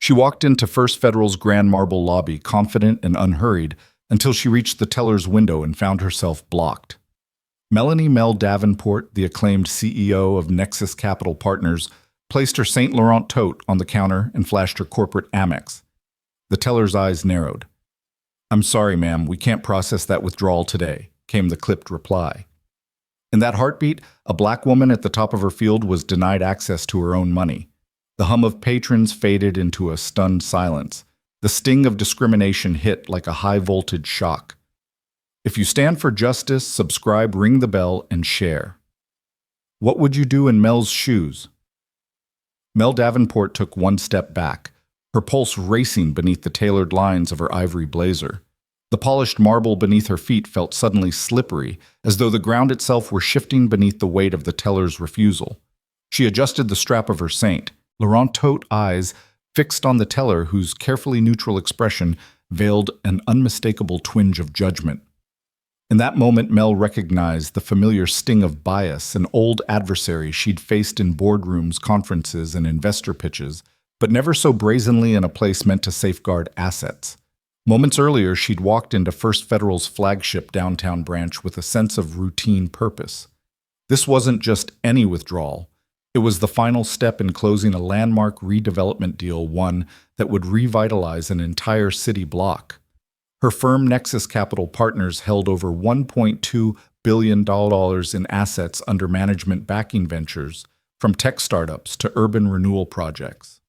She walked into First Federal's grand marble lobby, confident and unhurried, until she reached the teller's window and found herself blocked. Melanie Mel Davenport, the acclaimed CEO of Nexus Capital Partners, placed her Saint Laurent tote on the counter and flashed her corporate Amex. The teller's eyes narrowed. "I'm sorry, ma'am, we can't process that withdrawal today," came the clipped reply. In that heartbeat, a black woman at the top of her field was denied access to her own money. The hum of patrons faded into a stunned silence. The sting of discrimination hit like a high-voltage shock. If you stand for justice, subscribe, ring the bell, and share. What would you do in Mel's shoes? Mel Davenport took one step back, her pulse racing beneath the tailored lines of her ivory blazer. The polished marble beneath her feet felt suddenly slippery, as though the ground itself were shifting beneath the weight of the teller's refusal. She adjusted the strap of her Saint Laurent tote eyes fixed on the teller, whose carefully neutral expression veiled an unmistakable twinge of judgment. In that moment, Mel recognized the familiar sting of bias, an old adversary she'd faced in boardrooms, conferences, and investor pitches, but never so brazenly in a place meant to safeguard assets. Moments earlier, she'd walked into First Federal's flagship downtown branch with a sense of routine purpose. This wasn't just any withdrawal. It was the final step in closing a landmark redevelopment deal, one that would revitalize an entire city block. Her firm, Nexus Capital Partners, held over $1.2 billion in assets under management backing ventures, from tech startups to urban renewal projects.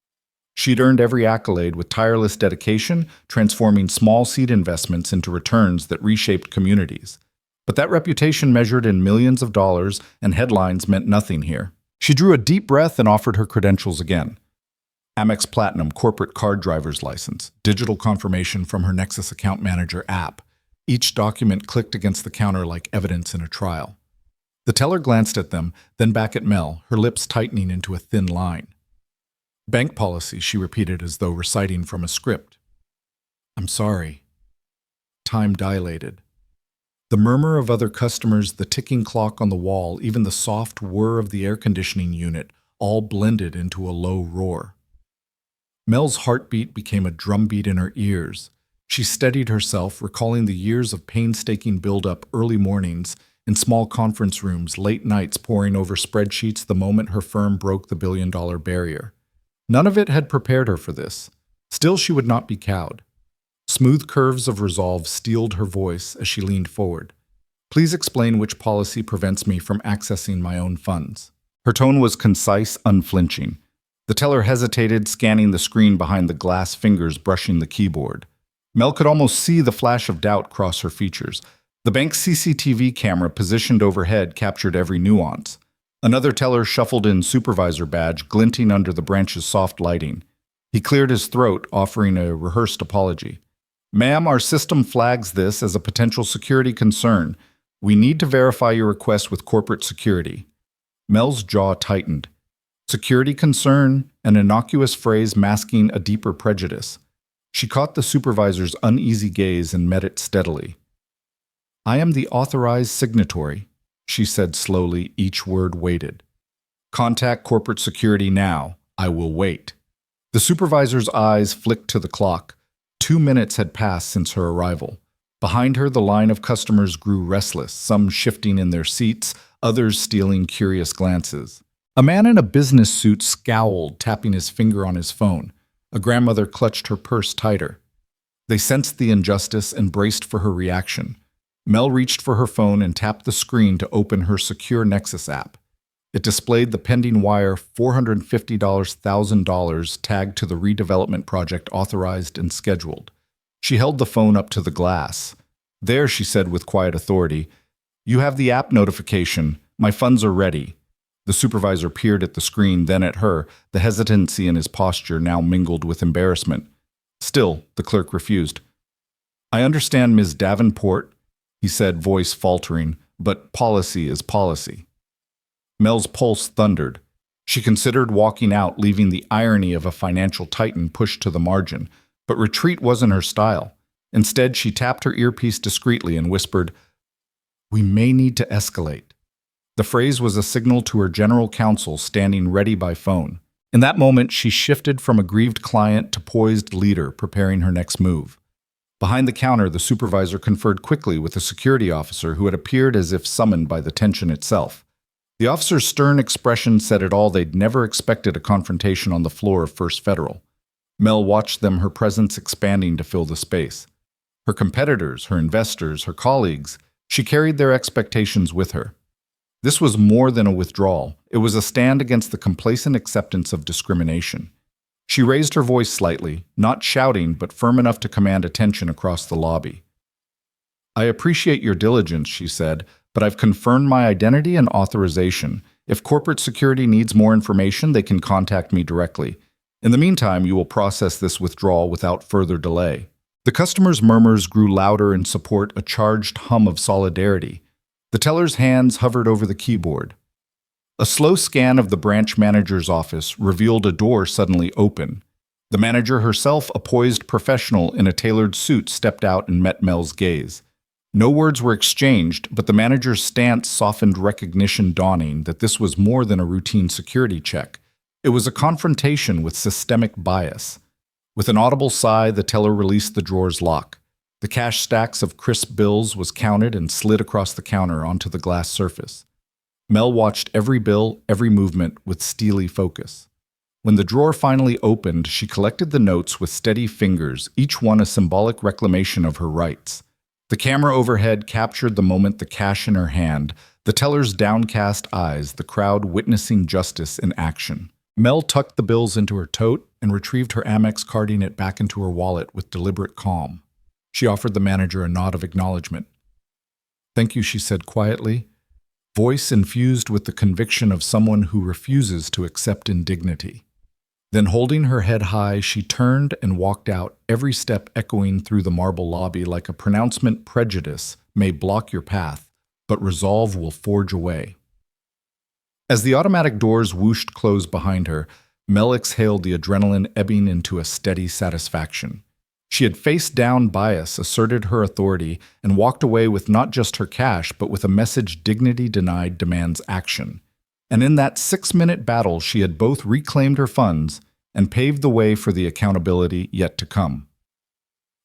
She'd earned every accolade with tireless dedication, transforming small seed investments into returns that reshaped communities. But that reputation measured in millions of dollars, and headlines meant nothing here. She drew a deep breath and offered her credentials again. Amex Platinum corporate card driver's license, digital confirmation from her Nexus account manager app. Each document clicked against the counter like evidence in a trial. The teller glanced at them, then back at Mel, her lips tightening into a thin line. "Bank policy," she repeated as though reciting from a script. "I'm sorry." Time dilated. The murmur of other customers, the ticking clock on the wall, even the soft whir of the air conditioning unit, all blended into a low roar. Mel's heartbeat became a drumbeat in her ears. She steadied herself, recalling the years of painstaking build-up, early mornings, in small conference rooms, late nights poring over spreadsheets the moment her firm broke the billion-dollar barrier. None of it had prepared her for this. Still, she would not be cowed. Smooth curves of resolve steeled her voice as she leaned forward. "Please explain which policy prevents me from accessing my own funds." Her tone was concise, unflinching. The teller hesitated, scanning the screen behind the glass fingers brushing the keyboard. Mel could almost see the flash of doubt cross her features. The bank's CCTV camera positioned overhead captured every nuance. Another teller shuffled in supervisor badge, glinting under the branch's soft lighting. He cleared his throat, offering a rehearsed apology. "Ma'am, our system flags this as a potential security concern. We need to verify your request with corporate security." Mel's jaw tightened. Security concern, an innocuous phrase masking a deeper prejudice. She caught the supervisor's uneasy gaze and met it steadily. "I am the authorized signatory," she said slowly, each word weighted. "Contact corporate security now. I will wait." The supervisor's eyes flicked to the clock. 2 minutes had passed since her arrival. Behind her, the line of customers grew restless, some shifting in their seats, others stealing curious glances. A man in a business suit scowled, tapping his finger on his phone. A grandmother clutched her purse tighter. They sensed the injustice and braced for her reaction. Mel reached for her phone and tapped the screen to open her secure Nexus app. It displayed the pending wire $450,000 tagged to the redevelopment project authorized and scheduled. She held the phone up to the glass. "There," she said with quiet authority. "You have the app notification. My funds are ready." The supervisor peered at the screen, then at her, the hesitancy in his posture now mingled with embarrassment. Still, the clerk refused. "I understand, Ms. Davenport," he said, voice faltering, "but policy is policy." Mel's pulse thundered. She considered walking out, leaving the irony of a financial titan pushed to the margin, but retreat wasn't her style. Instead, she tapped her earpiece discreetly and whispered, "We may need to escalate." The phrase was a signal to her general counsel standing ready by phone. In that moment, she shifted from aggrieved client to poised leader, preparing her next move. Behind the counter, the supervisor conferred quickly with a security officer who had appeared as if summoned by the tension itself. The officer's stern expression said it all. They'd never expected a confrontation on the floor of First Federal. Mel watched them, her presence expanding to fill the space. Her competitors, her investors, her colleagues, she carried their expectations with her. This was more than a withdrawal. It was a stand against the complacent acceptance of discrimination. She raised her voice slightly, not shouting, but firm enough to command attention across the lobby. "I appreciate your diligence," she said, "but I've confirmed my identity and authorization. If corporate security needs more information, they can contact me directly. In the meantime, you will process this withdrawal without further delay." The customers' murmurs grew louder in support, a charged hum of solidarity. The teller's hands hovered over the keyboard. A slow scan of the branch manager's office revealed a door suddenly open. The manager herself, a poised professional in a tailored suit, stepped out and met Mel's gaze. No words were exchanged, but the manager's stance softened, recognition dawning that this was more than a routine security check. It was a confrontation with systemic bias. With an audible sigh, the teller released the drawer's lock. The cash stacks of crisp bills was counted and slid across the counter onto the glass surface. Mel watched every bill, every movement with steely focus. When the drawer finally opened, she collected the notes with steady fingers, each one a symbolic reclamation of her rights. The camera overhead captured the moment, the cash in her hand, the teller's downcast eyes, the crowd witnessing justice in action. Mel tucked the bills into her tote and retrieved her Amex, carding it back into her wallet with deliberate calm. She offered the manager a nod of acknowledgement. "Thank you," she said quietly, voice infused with the conviction of someone who refuses to accept indignity. Then, holding her head high, she turned and walked out, every step echoing through the marble lobby like a pronouncement. Prejudice may block your path, but resolve will forge a way. As the automatic doors whooshed closed behind her, Mel exhaled, the adrenaline ebbing into a steady satisfaction. She had faced down bias, asserted her authority, and walked away with not just her cash, but with a message: dignity denied demands action. And in that 6-minute battle, she had both reclaimed her funds and paved the way for the accountability yet to come.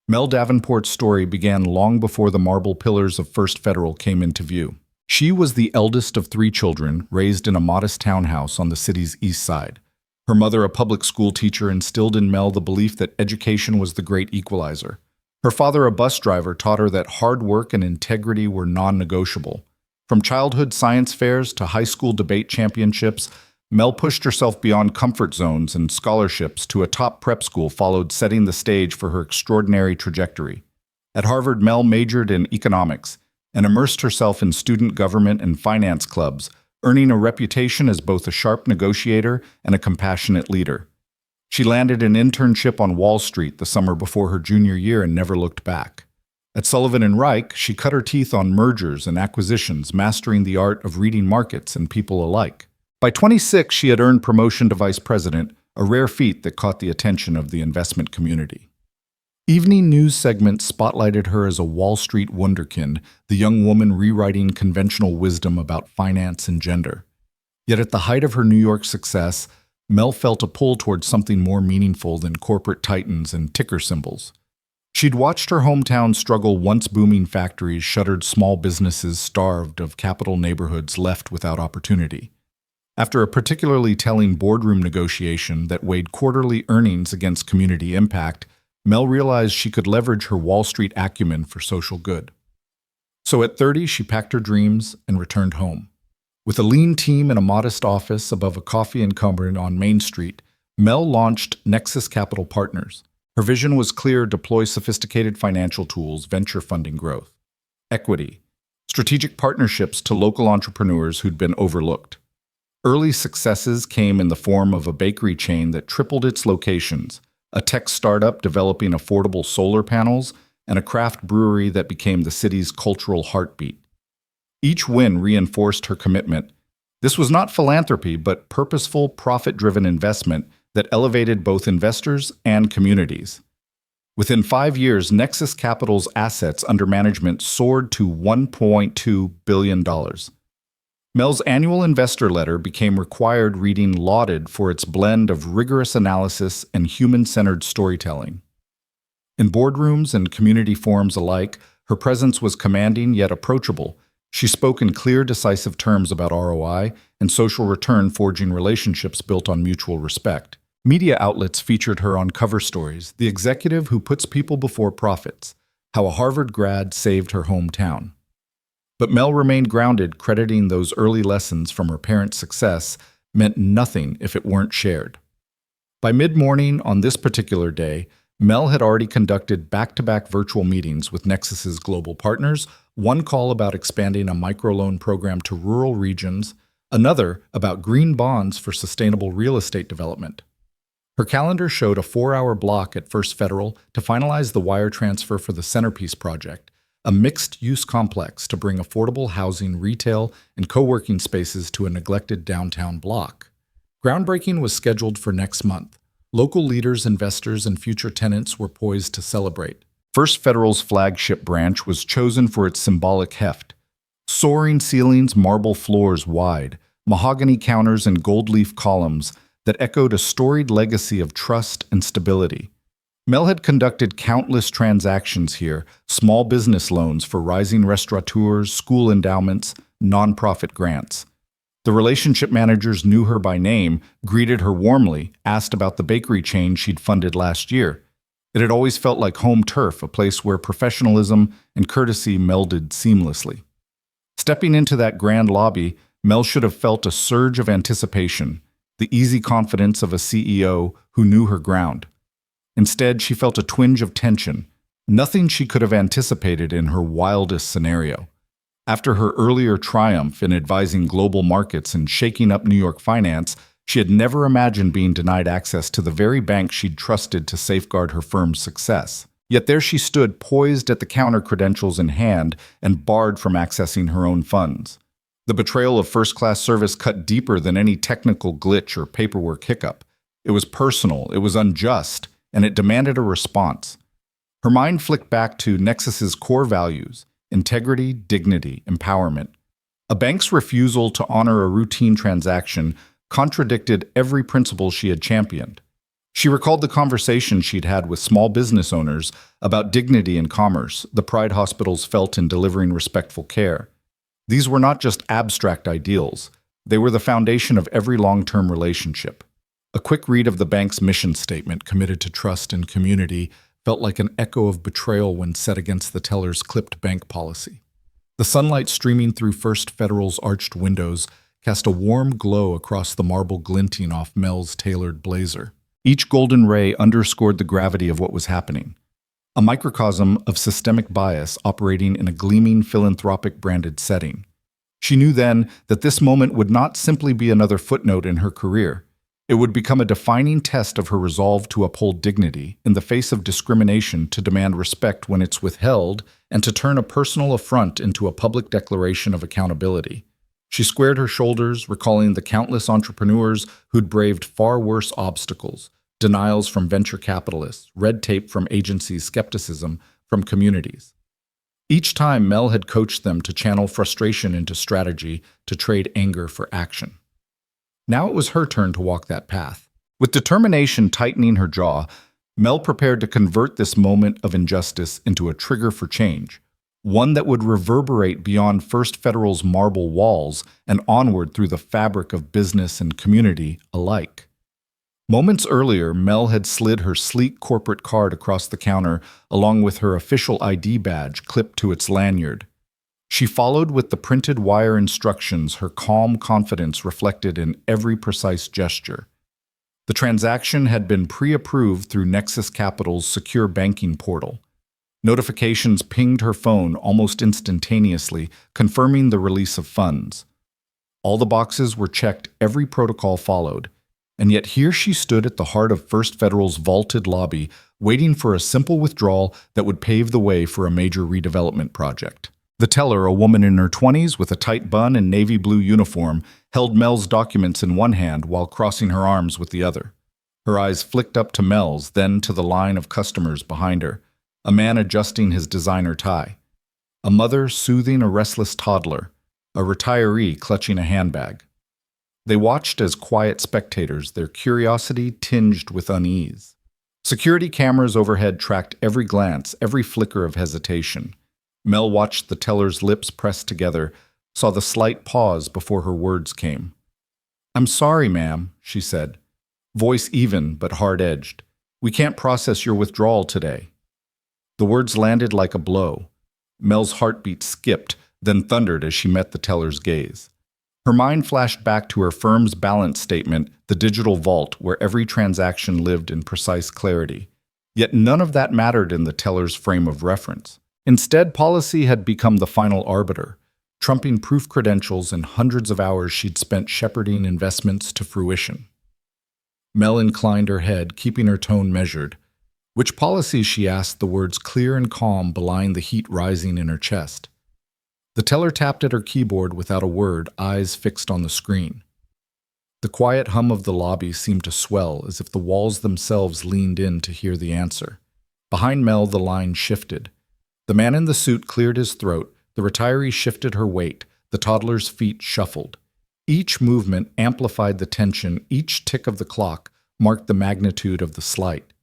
Mel Davenport's story began long before the marble pillars of First Federal came into view. She was the eldest of 3 children, raised in a modest townhouse on the city's east side. Her mother, a public school teacher, instilled in Mel the belief that education was the great equalizer. Her father, a bus driver, taught her that hard work and integrity were non-negotiable. From childhood science fairs to high school debate championships, Mel pushed herself beyond comfort zones, and scholarships to a top prep school followed, setting the stage for her extraordinary trajectory. At Harvard, Mel majored in economics and immersed herself in student government and finance clubs, earning a reputation as both a sharp negotiator and a compassionate leader. She landed an internship on Wall Street the summer before her junior year and never looked back. At Sullivan & Reich, she cut her teeth on mergers and acquisitions, mastering the art of reading markets and people alike. By 26, she had earned promotion to vice president, a rare feat that caught the attention of the investment community. Evening news segments spotlighted her as a Wall Street wunderkind, the young woman rewriting conventional wisdom about finance and gender. Yet at the height of her New York success, Mel felt a pull towards something more meaningful than corporate titans and ticker symbols. She'd watched her hometown struggle, once booming factories, shuttered small businesses starved of capital, neighborhoods left without opportunity. After a particularly telling boardroom negotiation that weighed quarterly earnings against community impact, Mel realized she could leverage her Wall Street acumen for social good. So at 30, she packed her dreams and returned home. With a lean team in a modest office above a coffee and cupboard on Main Street, Mel launched Nexus Capital Partners. Her vision was clear: deploy sophisticated financial tools, venture funding growth, equity, strategic partnerships to local entrepreneurs who'd been overlooked. Early successes came in the form of a bakery chain that tripled its locations, a tech startup developing affordable solar panels, and a craft brewery that became the city's cultural heartbeat. Each win reinforced her commitment. This was not philanthropy, but purposeful, profit-driven investment that elevated both investors and communities. Within 5 years, Nexus Capital's assets under management soared to $1.2 billion. Mel's annual investor letter became required reading lauded for its blend of rigorous analysis and human-centered storytelling. In boardrooms and community forums alike, her presence was commanding yet approachable. She spoke in clear, decisive terms about ROI and social return, forging relationships built on mutual respect. Media outlets featured her on cover stories, the executive who puts people before profits, how a Harvard grad saved her hometown. But Mel remained grounded, crediting those early lessons from her parents' success meant nothing if it weren't shared. By mid-morning on this particular day, Mel had already conducted back-to-back virtual meetings with Nexus's global partners, one call about expanding a microloan program to rural regions, another about green bonds for sustainable real estate development. Her calendar showed a 4-hour block at First Federal to finalize the wire transfer for the Centerpiece project, a mixed-use complex to bring affordable housing, retail, and co-working spaces to a neglected downtown block. Groundbreaking was scheduled for next month. Local leaders, investors, and future tenants were poised to celebrate. First Federal's flagship branch was chosen for its symbolic heft. Soaring ceilings, marble floors wide, mahogany counters, and gold leaf columns that echoed a storied legacy of trust and stability. Mel had conducted countless transactions here, small business loans for rising restaurateurs, school endowments, nonprofit grants. The relationship managers knew her by name, greeted her warmly, asked about the bakery chain she'd funded last year. It had always felt like home turf, a place where professionalism and courtesy melded seamlessly. Stepping into that grand lobby, Mel should have felt a surge of anticipation, the easy confidence of a CEO who knew her ground. Instead, she felt a twinge of tension, nothing she could have anticipated in her wildest scenario. After her earlier triumph in advising global markets and shaking up New York finance, she had never imagined being denied access to the very bank she'd trusted to safeguard her firm's success. Yet there she stood, poised at the counter, credentials in hand, and barred from accessing her own funds. The betrayal of first-class service cut deeper than any technical glitch or paperwork hiccup. It was personal, it was unjust, and it demanded a response. Her mind flicked back to Nexus's core values: integrity, dignity, empowerment. A bank's refusal to honor a routine transaction contradicted every principle she had championed. She recalled the conversation she'd had with small business owners about dignity in commerce, the pride hospitals felt in delivering respectful care. These were not just abstract ideals. They were the foundation of every long-term relationship. A quick read of the bank's mission statement, committed to trust and community, felt like an echo of betrayal when set against the teller's clipped bank policy. The sunlight streaming through First Federal's arched windows cast a warm glow across the marble glinting off Mel's tailored blazer. Each golden ray underscored the gravity of what was happening. A microcosm of systemic bias operating in a gleaming philanthropic-branded setting. She knew then that this moment would not simply be another footnote in her career. It would become a defining test of her resolve to uphold dignity in the face of discrimination, to demand respect when it's withheld, and to turn a personal affront into a public declaration of accountability. She squared her shoulders, recalling the countless entrepreneurs who'd braved far worse obstacles: denials from venture capitalists, red tape from agencies, skepticism from communities. Each time, Mel had coached them to channel frustration into strategy, to trade anger for action. Now it was her turn to walk that path. With determination tightening her jaw, Mel prepared to convert this moment of injustice into a trigger for change, one that would reverberate beyond First Federal's marble walls and onward through the fabric of business and community alike. Moments earlier, Mel had slid her sleek corporate card across the counter along with her official ID badge clipped to its lanyard. She followed with the printed wire instructions, her calm confidence reflected in every precise gesture. The transaction had been pre-approved through Nexus Capital's secure banking portal. Notifications pinged her phone almost instantaneously, confirming the release of funds. All the boxes were checked, every protocol followed. And yet here she stood at the heart of First Federal's vaulted lobby, waiting for a simple withdrawal that would pave the way for a major redevelopment project. The teller, a woman in her 20s with a tight bun and navy blue uniform, held Mel's documents in one hand while crossing her arms with the other. Her eyes flicked up to Mel's, then to the line of customers behind her, a man adjusting his designer tie, a mother soothing a restless toddler, a retiree clutching a handbag. They watched as quiet spectators, their curiosity tinged with unease. Security cameras overhead tracked every glance, every flicker of hesitation. Mel watched the teller's lips press together, saw the slight pause before her words came. "I'm sorry, ma'am," she said, voice even but hard-edged. "We can't process your withdrawal today." The words landed like a blow. Mel's heartbeat skipped, then thundered as she met the teller's gaze. Her mind flashed back to her firm's balance statement, the digital vault where every transaction lived in precise clarity. Yet none of that mattered in the teller's frame of reference. Instead, policy had become the final arbiter, trumping proof credentials and hundreds of hours she'd spent shepherding investments to fruition. Mel inclined her head, keeping her tone measured. "Which policies?" she asked, the words clear and calm belying the heat rising in her chest. The teller tapped at her keyboard without a word, eyes fixed on the screen. The quiet hum of the lobby seemed to swell, as if the walls themselves leaned in to hear the answer. Behind Mel, the line shifted. The man in the suit cleared his throat, the retiree shifted her weight, the toddler's feet shuffled. Each movement amplified the tension, each tick of the clock marked the magnitude of the slight.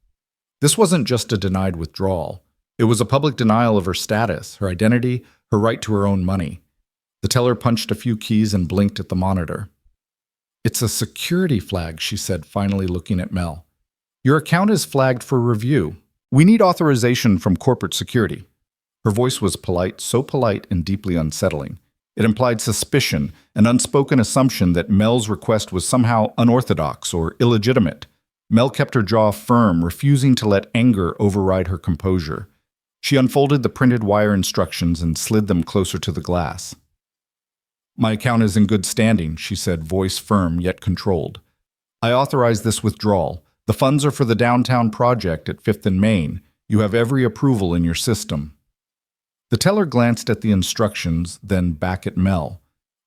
This wasn't just a denied withdrawal. It was a public denial of her status, her identity, her right to her own money. The teller punched a few keys and blinked at the monitor. "It's a security flag," she said, finally looking at Mel. "Your account is flagged for review. We need authorization from corporate security." Her voice was polite, so polite and deeply unsettling. It implied suspicion, an unspoken assumption that Mel's request was somehow unorthodox or illegitimate. Mel kept her jaw firm, refusing to let anger override her composure. She unfolded the printed wire instructions and slid them closer to the glass. "My account is in good standing," she said, voice firm yet controlled. "I authorize this withdrawal. The funds are for the downtown project at 5th and Main. You have every approval in your system." The teller glanced at the instructions, then back at Mel.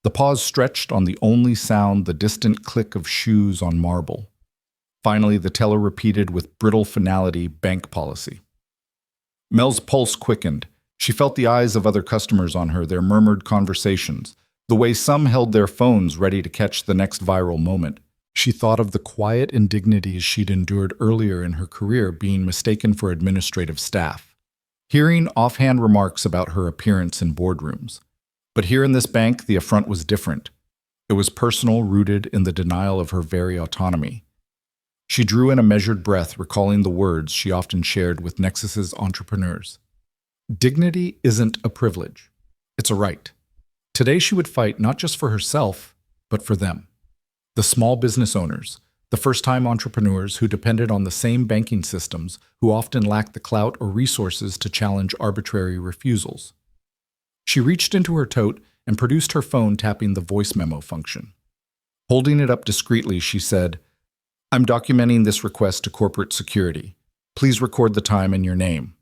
The pause stretched on the only sound, the distant click of shoes on marble. Finally, the teller repeated with brittle finality, "Bank policy." Mel's pulse quickened. She felt the eyes of other customers on her, their murmured conversations, the way some held their phones ready to catch the next viral moment. She thought of the quiet indignities she'd endured earlier in her career, being mistaken for administrative staff, hearing offhand remarks about her appearance in boardrooms. But here in this bank, the affront was different. It was personal, rooted in the denial of her very autonomy. She drew in a measured breath, recalling the words she often shared with Nexus's entrepreneurs. Dignity isn't a privilege. It's a right. Today she would fight not just for herself, but for them. The small business owners, the first-time entrepreneurs who depended on the same banking systems, who often lacked the clout or resources to challenge arbitrary refusals. She reached into her tote and produced her phone, tapping the voice memo function. Holding it up discreetly, she said, "I'm documenting this request to corporate security. Please record the time and your name."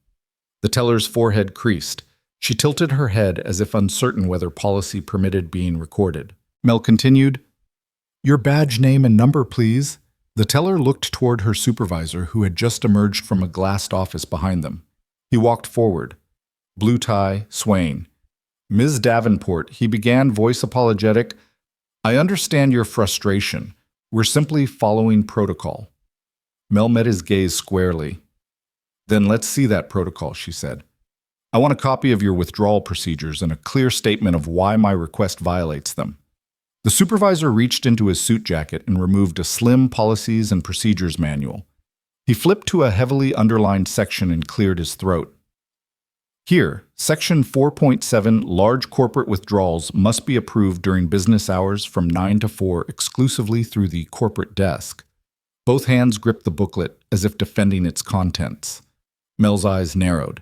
The teller's forehead creased. She tilted her head as if uncertain whether policy permitted being recorded. Mel continued, "Your badge name and number, please." The teller looked toward her supervisor, who had just emerged from a glassed office behind them. He walked forward, blue tie, swaying. "Ms. Davenport," he began, voice apologetic, "I understand your frustration. We're simply following protocol." Mel met his gaze squarely. "Then let's see that protocol," she said. "I want a copy of your withdrawal procedures and a clear statement of why my request violates them." The supervisor reached into his suit jacket and removed a slim policies and procedures manual. He flipped to a heavily underlined section and cleared his throat. "Here, Section 4.7, large corporate withdrawals must be approved during business hours from 9 to 4 exclusively through the corporate desk." Both hands gripped the booklet as if defending its contents. Mel's eyes narrowed.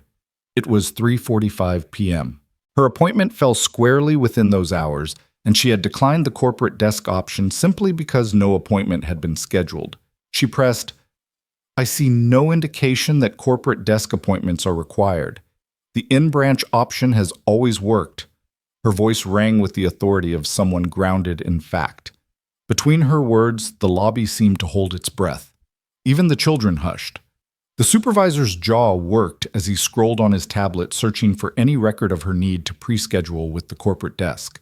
It was 3:45 p.m. Her appointment fell squarely within those hours, and she had declined the corporate desk option simply because no appointment had been scheduled. She pressed, "I see no indication that corporate desk appointments are required. The in-branch option has always worked." Her voice rang with the authority of someone grounded in fact. Between her words, the lobby seemed to hold its breath. Even the children hushed. The supervisor's jaw worked as he scrolled on his tablet, searching for any record of her need to pre-schedule with the corporate desk.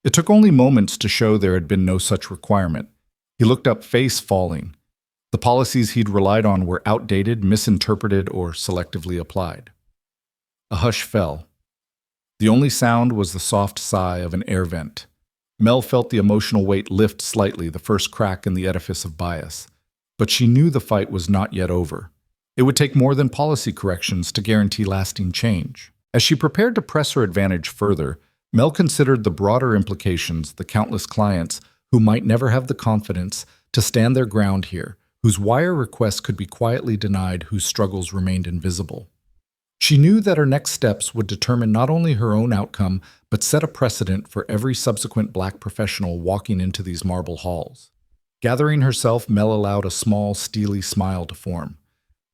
It took only moments to show there had been no such requirement. He looked up, face falling. The policies he'd relied on were outdated, misinterpreted, or selectively applied. A hush fell. The only sound was the soft sigh of an air vent. Mel felt the emotional weight lift slightly, the first crack in the edifice of bias. But she knew the fight was not yet over. It would take more than policy corrections to guarantee lasting change. As she prepared to press her advantage further, Mel considered the broader implications, the countless clients who might never have the confidence to stand their ground here, whose wire requests could be quietly denied, whose struggles remained invisible. She knew that her next steps would determine not only her own outcome, but set a precedent for every subsequent Black professional walking into these marble halls. Gathering herself, Mel allowed a small, steely smile to form.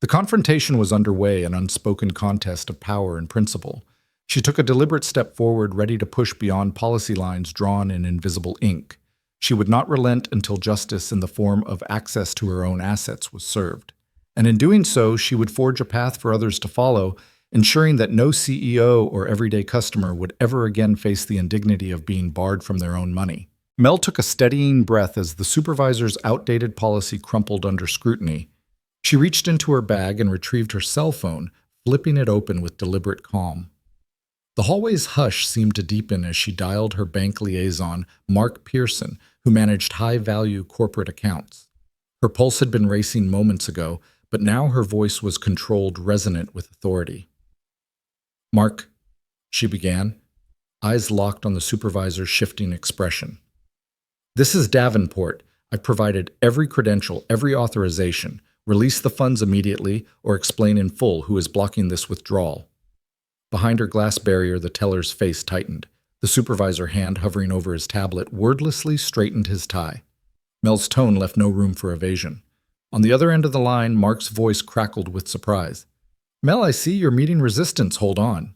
The confrontation was underway, an unspoken contest of power and principle. She took a deliberate step forward, ready to push beyond policy lines drawn in invisible ink. She would not relent until justice in the form of access to her own assets was served. And in doing so, she would forge a path for others to follow, ensuring that no CEO or everyday customer would ever again face the indignity of being barred from their own money. Mel took a steadying breath as the supervisor's outdated policy crumpled under scrutiny. She reached into her bag and retrieved her cell phone, flipping it open with deliberate calm. The hallway's hush seemed to deepen as she dialed her bank liaison, Mark Pearson, who managed high-value corporate accounts. Her pulse had been racing moments ago, but now her voice was controlled, resonant with authority. "Mark," she began, eyes locked on the supervisor's shifting expression. "This is Davenport. I've provided every credential, every authorization. Release the funds immediately or explain in full who is blocking this withdrawal." Behind her glass barrier, the teller's face tightened. The supervisor, hand hovering over his tablet, wordlessly straightened his tie. Mel's tone left no room for evasion. On the other end of the line, Mark's voice crackled with surprise. "Mel, I see you're meeting resistance. Hold on."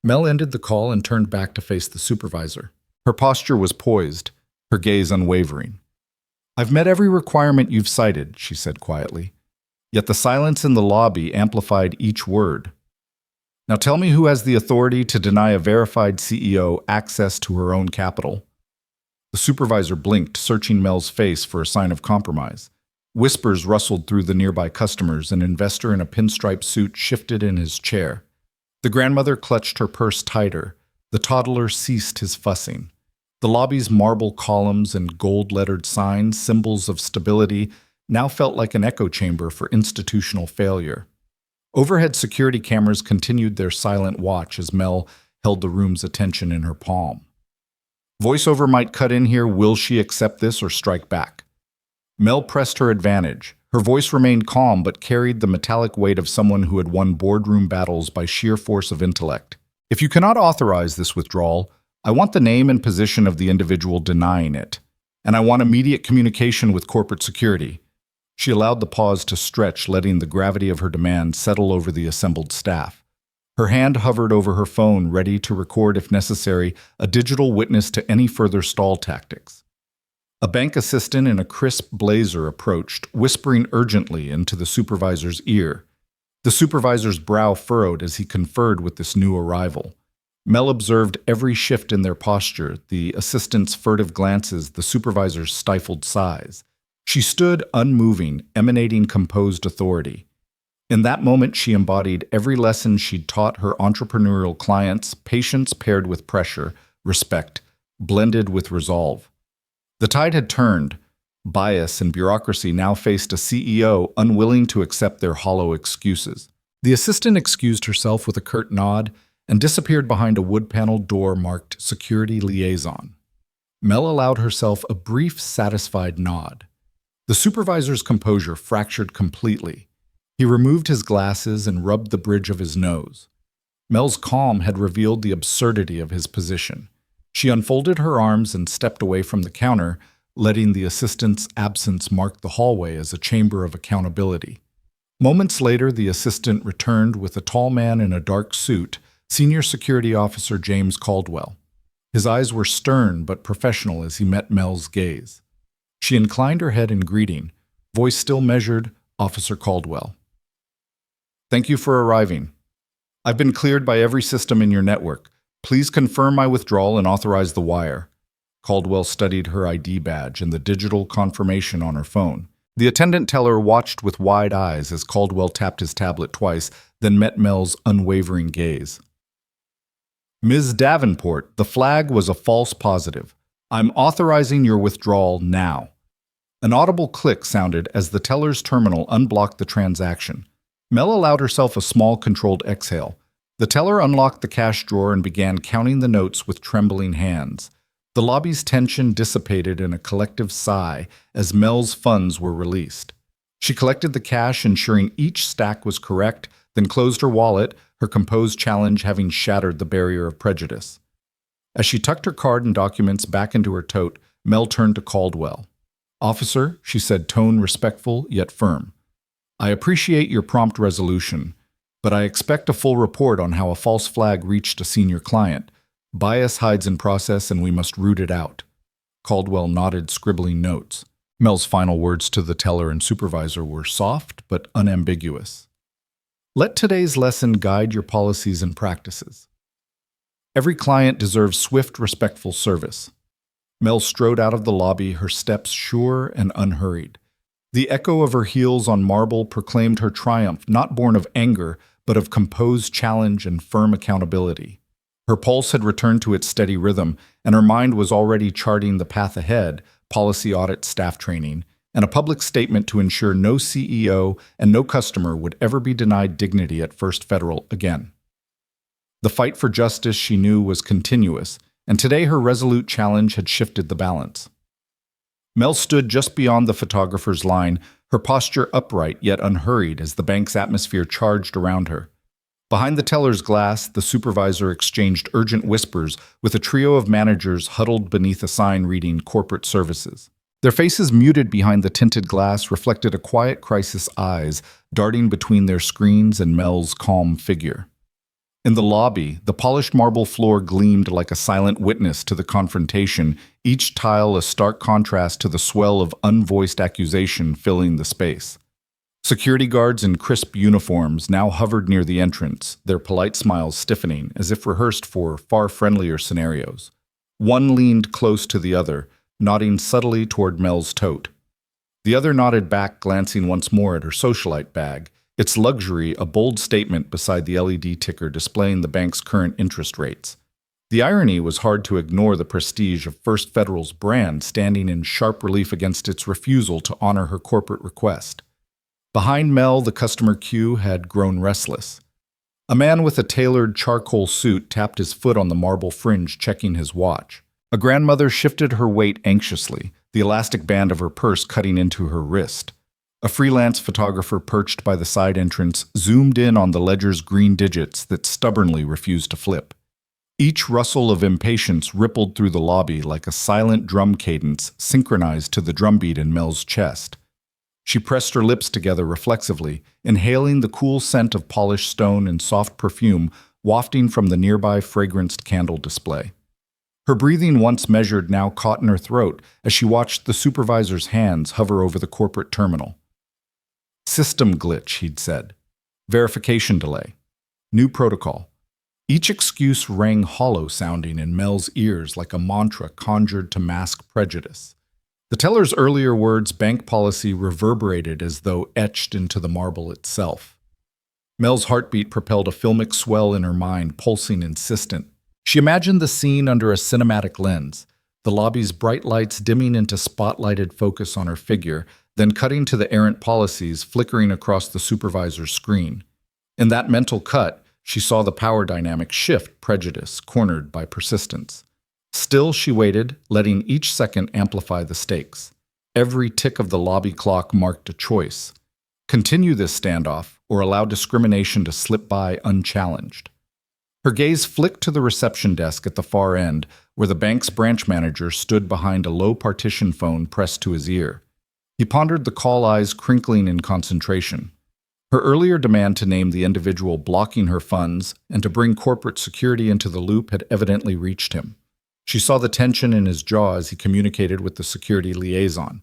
Mel ended the call and turned back to face the supervisor. Her posture was poised, her gaze unwavering. "I've met every requirement you've cited," she said quietly. Yet the silence in the lobby amplified each word. "Now tell me who has the authority to deny a verified CEO access to her own capital." The supervisor blinked, searching Mel's face for a sign of compromise. Whispers rustled through the nearby customers. An investor in a pinstripe suit shifted in his chair. The grandmother clutched her purse tighter. The toddler ceased his fussing. The lobby's marble columns and gold-lettered signs, symbols of stability, now felt like an echo chamber for institutional failure. Overhead security cameras continued their silent watch as Mel held the room's attention in her palm. Voiceover might cut in here. Will she accept this or strike back? Mel pressed her advantage. Her voice remained calm but carried the metallic weight of someone who had won boardroom battles by sheer force of intellect. "If you cannot authorize this withdrawal, I want the name and position of the individual denying it, and I want immediate communication with corporate security." She allowed the pause to stretch, letting the gravity of her demand settle over the assembled staff. Her hand hovered over her phone, ready to record, if necessary, a digital witness to any further stall tactics. A bank assistant in a crisp blazer approached, whispering urgently into the supervisor's ear. The supervisor's brow furrowed as he conferred with this new arrival. Mel observed every shift in their posture, the assistant's furtive glances, the supervisor's stifled sighs. She stood unmoving, emanating composed authority. In that moment, she embodied every lesson she'd taught her entrepreneurial clients: patience paired with pressure, respect blended with resolve. The tide had turned. Bias and bureaucracy now faced a CEO unwilling to accept their hollow excuses. The assistant excused herself with a curt nod and disappeared behind a wood-paneled door marked Security Liaison. Mel allowed herself a brief, satisfied nod. The supervisor's composure fractured completely. He removed his glasses and rubbed the bridge of his nose. Mel's calm had revealed the absurdity of his position. She unfolded her arms and stepped away from the counter, letting the assistant's absence mark the hallway as a chamber of accountability. Moments later, the assistant returned with a tall man in a dark suit, Senior Security Officer James Caldwell. His eyes were stern but professional as he met Mel's gaze. She inclined her head in greeting, voice still measured. "Officer Caldwell, thank you for arriving. I've been cleared by every system in your network. Please confirm my withdrawal and authorize the wire." Caldwell studied her ID badge and the digital confirmation on her phone. The attendant teller watched with wide eyes as Caldwell tapped his tablet twice, then met Mel's unwavering gaze. Ms. Davenport, the flag was a false positive. I'm authorizing your withdrawal now. An audible click sounded as the teller's terminal unblocked the transaction. Mel allowed herself a small, controlled exhale. The teller unlocked the cash drawer and began counting the notes with trembling hands. The lobby's tension dissipated in a collective sigh as Mel's funds were released. She collected the cash, ensuring each stack was correct, then closed her wallet, her composed challenge having shattered the barrier of prejudice. As she tucked her card and documents back into her tote, Mel turned to Caldwell. "Officer," she said, tone respectful yet firm, "I appreciate your prompt resolution, but I expect a full report on how a false flag reached a senior client. Bias hides in process and we must root it out." Caldwell nodded, scribbling notes. Mel's final words to the teller and supervisor were soft but unambiguous. "Let today's lesson guide your policies and practices. Every client deserves swift, respectful service." Mel strode out of the lobby, her steps sure and unhurried. The echo of her heels on marble proclaimed her triumph, not born of anger, but of composed challenge and firm accountability. Her pulse had returned to its steady rhythm, and her mind was already charting the path ahead, policy audit, staff training, and a public statement to ensure no CEO and no customer would ever be denied dignity at First Federal again. The fight for justice, she knew, was continuous, and today her resolute challenge had shifted the balance. Mel stood just beyond the photographer's line, her posture upright yet unhurried as the bank's atmosphere charged around her. Behind the teller's glass, the supervisor exchanged urgent whispers with a trio of managers huddled beneath a sign reading Corporate Services. Their faces muted behind the tinted glass reflected a quiet crisis eyes darting between their screens and Mel's calm figure. In the lobby, the polished marble floor gleamed like a silent witness to the confrontation, each tile a stark contrast to the swell of unvoiced accusation filling the space. Security guards in crisp uniforms now hovered near the entrance, their polite smiles stiffening as if rehearsed for far friendlier scenarios. One leaned close to the other, nodding subtly toward Mel's tote. The other nodded back, glancing once more at her socialite bag, its luxury a bold statement beside the LED ticker displaying the bank's current interest rates. The irony was hard to ignore, the prestige of First Federal's brand standing in sharp relief against its refusal to honor her corporate request. Behind Mel, the customer queue had grown restless. A man with a tailored charcoal suit tapped his foot on the marble fringe, checking his watch. A grandmother shifted her weight anxiously, the elastic band of her purse cutting into her wrist. A freelance photographer perched by the side entrance zoomed in on the ledger's green digits that stubbornly refused to flip. Each rustle of impatience rippled through the lobby like a silent drum cadence synchronized to the drumbeat in Mel's chest. She pressed her lips together reflexively, inhaling the cool scent of polished stone and soft perfume wafting from the nearby fragranced candle display. Her breathing, once measured, now caught in her throat as she watched the supervisor's hands hover over the corporate terminal. "System glitch," he'd said. "Verification delay. New protocol." Each excuse rang hollow-sounding in Mel's ears like a mantra conjured to mask prejudice. The teller's earlier words, bank policy, reverberated as though etched into the marble itself. Mel's heartbeat propelled a filmic swell in her mind, pulsing insistent. She imagined the scene under a cinematic lens, the lobby's bright lights dimming into spotlighted focus on her figure, then cutting to the errant policies flickering across the supervisor's screen. In that mental cut, she saw the power dynamic shift, prejudice cornered by persistence. Still, she waited, letting each second amplify the stakes. Every tick of the lobby clock marked a choice. Continue this standoff, or allow discrimination to slip by unchallenged. Her gaze flicked to the reception desk at the far end, where the bank's branch manager stood behind a low partition phone pressed to his ear. He pondered, the call eyes crinkling in concentration. Her earlier demand to name the individual blocking her funds and to bring corporate security into the loop had evidently reached him. She saw the tension in his jaw as he communicated with the security liaison.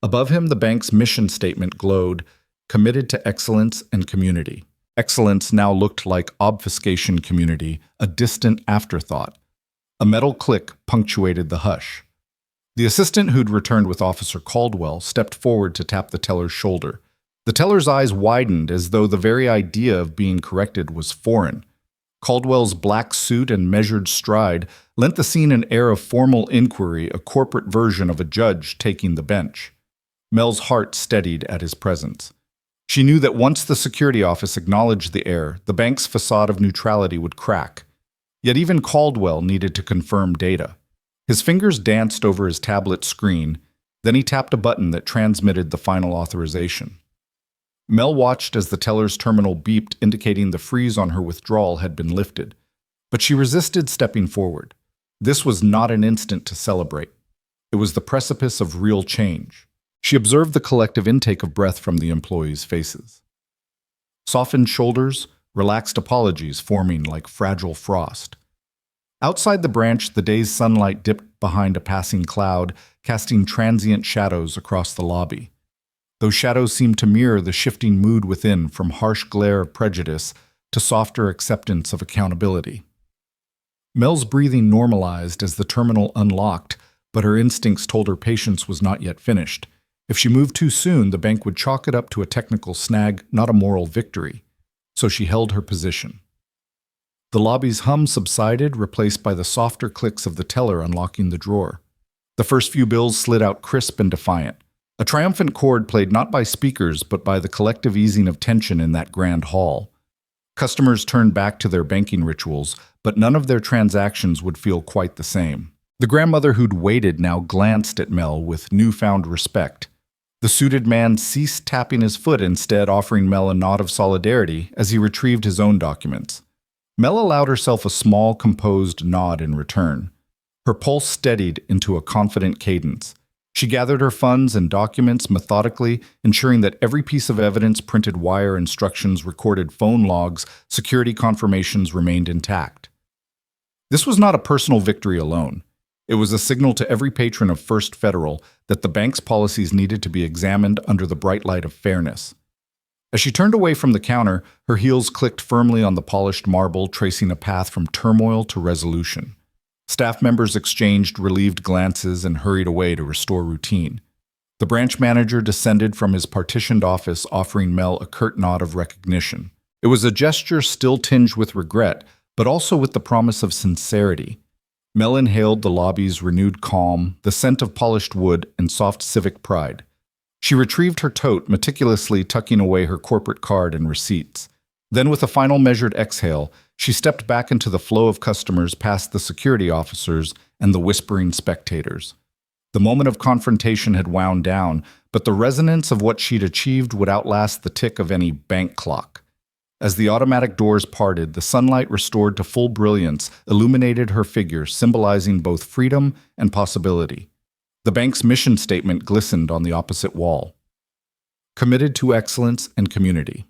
Above him, the bank's mission statement glowed, "Committed to excellence and community." Excellence now looked like obfuscation community, a distant afterthought. A metal click punctuated the hush. The assistant who'd returned with Officer Caldwell stepped forward to tap the teller's shoulder. The teller's eyes widened as though the very idea of being corrected was foreign. Caldwell's black suit and measured stride lent the scene an air of formal inquiry, a corporate version of a judge taking the bench. Mel's heart steadied at his presence. She knew that once the security office acknowledged the error, the bank's facade of neutrality would crack. Yet even Caldwell needed to confirm data. His fingers danced over his tablet screen, then he tapped a button that transmitted the final authorization. Mel watched as the teller's terminal beeped, indicating the freeze on her withdrawal had been lifted. But she resisted stepping forward. This was not an instant to celebrate. It was the precipice of real change. She observed the collective intake of breath from the employees' faces. Softened shoulders, relaxed apologies forming like fragile frost. Outside the branch, the day's sunlight dipped behind a passing cloud, casting transient shadows across the lobby. Those shadows seemed to mirror the shifting mood within, from harsh glare of prejudice to softer acceptance of accountability. Mel's breathing normalized as the terminal unlocked, but her instincts told her patience was not yet finished. If she moved too soon, the bank would chalk it up to a technical snag, not a moral victory. So she held her position. The lobby's hum subsided, replaced by the softer clicks of the teller unlocking the drawer. The first few bills slid out crisp and defiant. A triumphant chord played not by speakers, but by the collective easing of tension in that grand hall. Customers turned back to their banking rituals, but none of their transactions would feel quite the same. The grandmother who'd waited now glanced at Mel with newfound respect. The suited man ceased tapping his foot, instead offering Mel a nod of solidarity as he retrieved his own documents. Mel allowed herself a small, composed nod in return. Her pulse steadied into a confident cadence. She gathered her funds and documents methodically, ensuring that every piece of evidence, printed wire instructions, recorded phone logs, security confirmations remained intact. This was not a personal victory alone. It was a signal to every patron of First Federal that the bank's policies needed to be examined under the bright light of fairness. As she turned away from the counter, her heels clicked firmly on the polished marble, tracing a path from turmoil to resolution. Staff members exchanged relieved glances and hurried away to restore routine. The branch manager descended from his partitioned office, offering Mel a curt nod of recognition. It was a gesture still tinged with regret, but also with the promise of sincerity. Mel inhaled the lobby's renewed calm, the scent of polished wood, and soft civic pride. She retrieved her tote, meticulously tucking away her corporate card and receipts. Then, with a final measured exhale, she stepped back into the flow of customers past the security officers and the whispering spectators. The moment of confrontation had wound down, but the resonance of what she'd achieved would outlast the tick of any bank clock. As the automatic doors parted, the sunlight restored to full brilliance illuminated her figure, symbolizing both freedom and possibility. The bank's mission statement glistened on the opposite wall. Committed to excellence and community.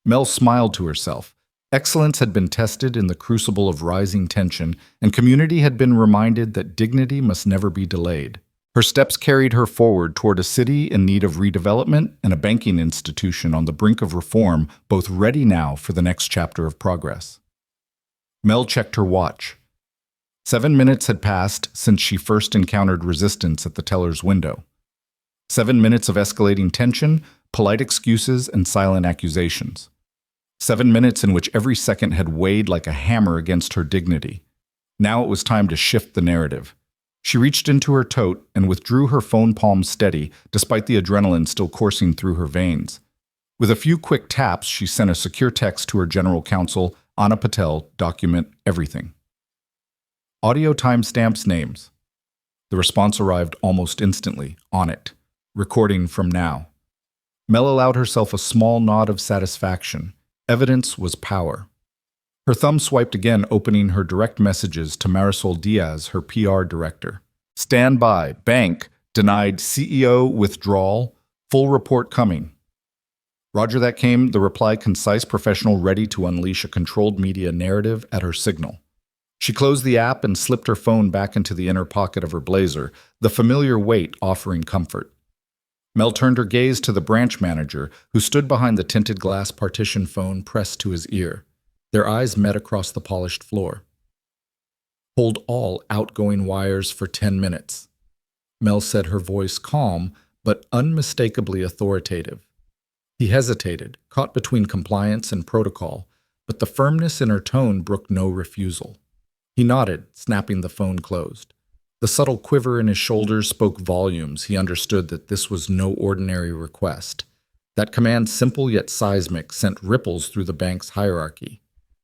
Mel smiled to herself. Excellence had been tested in the crucible of rising tension, and community had been reminded that dignity must never be delayed. Her steps carried her forward toward a city in need of redevelopment and a banking institution on the brink of reform, both ready now for the next chapter of progress. Mel checked her watch. 7 minutes had passed since she first encountered resistance at the teller's window. 7 minutes of escalating tension, polite excuses, and silent accusations. 7 minutes in which every second had weighed like a hammer against her dignity. Now it was time to shift the narrative. She reached into her tote and withdrew her phone palm steady, despite the adrenaline still coursing through her veins. With a few quick taps, she sent a secure text to her general counsel, Anna Patel, document everything. Audio timestamps names. The response arrived almost instantly, on it. Recording from now. Mel allowed herself a small nod of satisfaction. Evidence was power. Her thumb swiped again, opening her direct messages to Marisol Diaz, her PR director. Stand by. Bank. Denied CEO withdrawal. Full report coming. Roger that came, the reply concise, professional, ready to unleash a controlled media narrative at her signal. She closed the app and slipped her phone back into the inner pocket of her blazer, the familiar weight offering comfort. Mel turned her gaze to the branch manager, who stood behind the tinted glass partition phone pressed to his ear. Their eyes met across the polished floor. Hold all outgoing wires for 10 minutes. Mel said, her voice calm but unmistakably authoritative. He hesitated, caught between compliance and protocol, but the firmness in her tone brooked no refusal. He nodded, snapping the phone closed. The subtle quiver in his shoulders spoke volumes. He understood that this was no ordinary request. That command, simple yet seismic, sent ripples through the bank's hierarchy.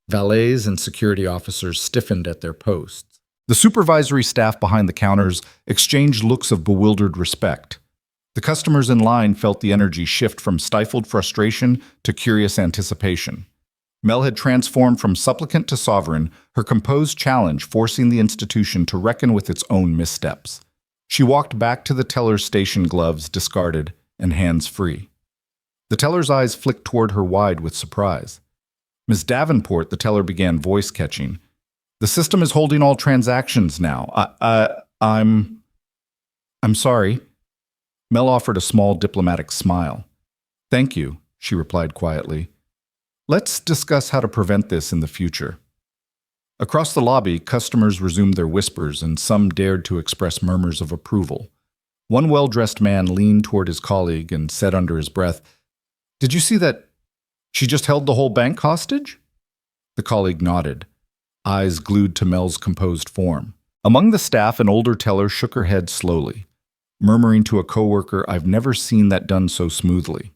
Valets and security officers stiffened at their posts. The supervisory staff behind the counters exchanged looks of bewildered respect. The customers in line felt the energy shift from stifled frustration to curious anticipation. Mel had transformed from supplicant to sovereign, her composed challenge forcing the institution to reckon with its own missteps. She walked back to the teller's station, gloves discarded and hands free. The teller's eyes flicked toward her wide with surprise. "Miss Davenport," the teller began, voice catching. "The system is holding all transactions now. I'm sorry." Mel offered a small diplomatic smile. "Thank you," she replied quietly. "Let's discuss how to prevent this in the future." Across the lobby, customers resumed their whispers, and some dared to express murmurs of approval. One well-dressed man leaned toward his colleague and said under his breath, "Did you see that she just held the whole bank hostage?" The colleague nodded, eyes glued to Mel's composed form. Among the staff, an older teller shook her head slowly, murmuring to a coworker, "I've never seen that done so smoothly."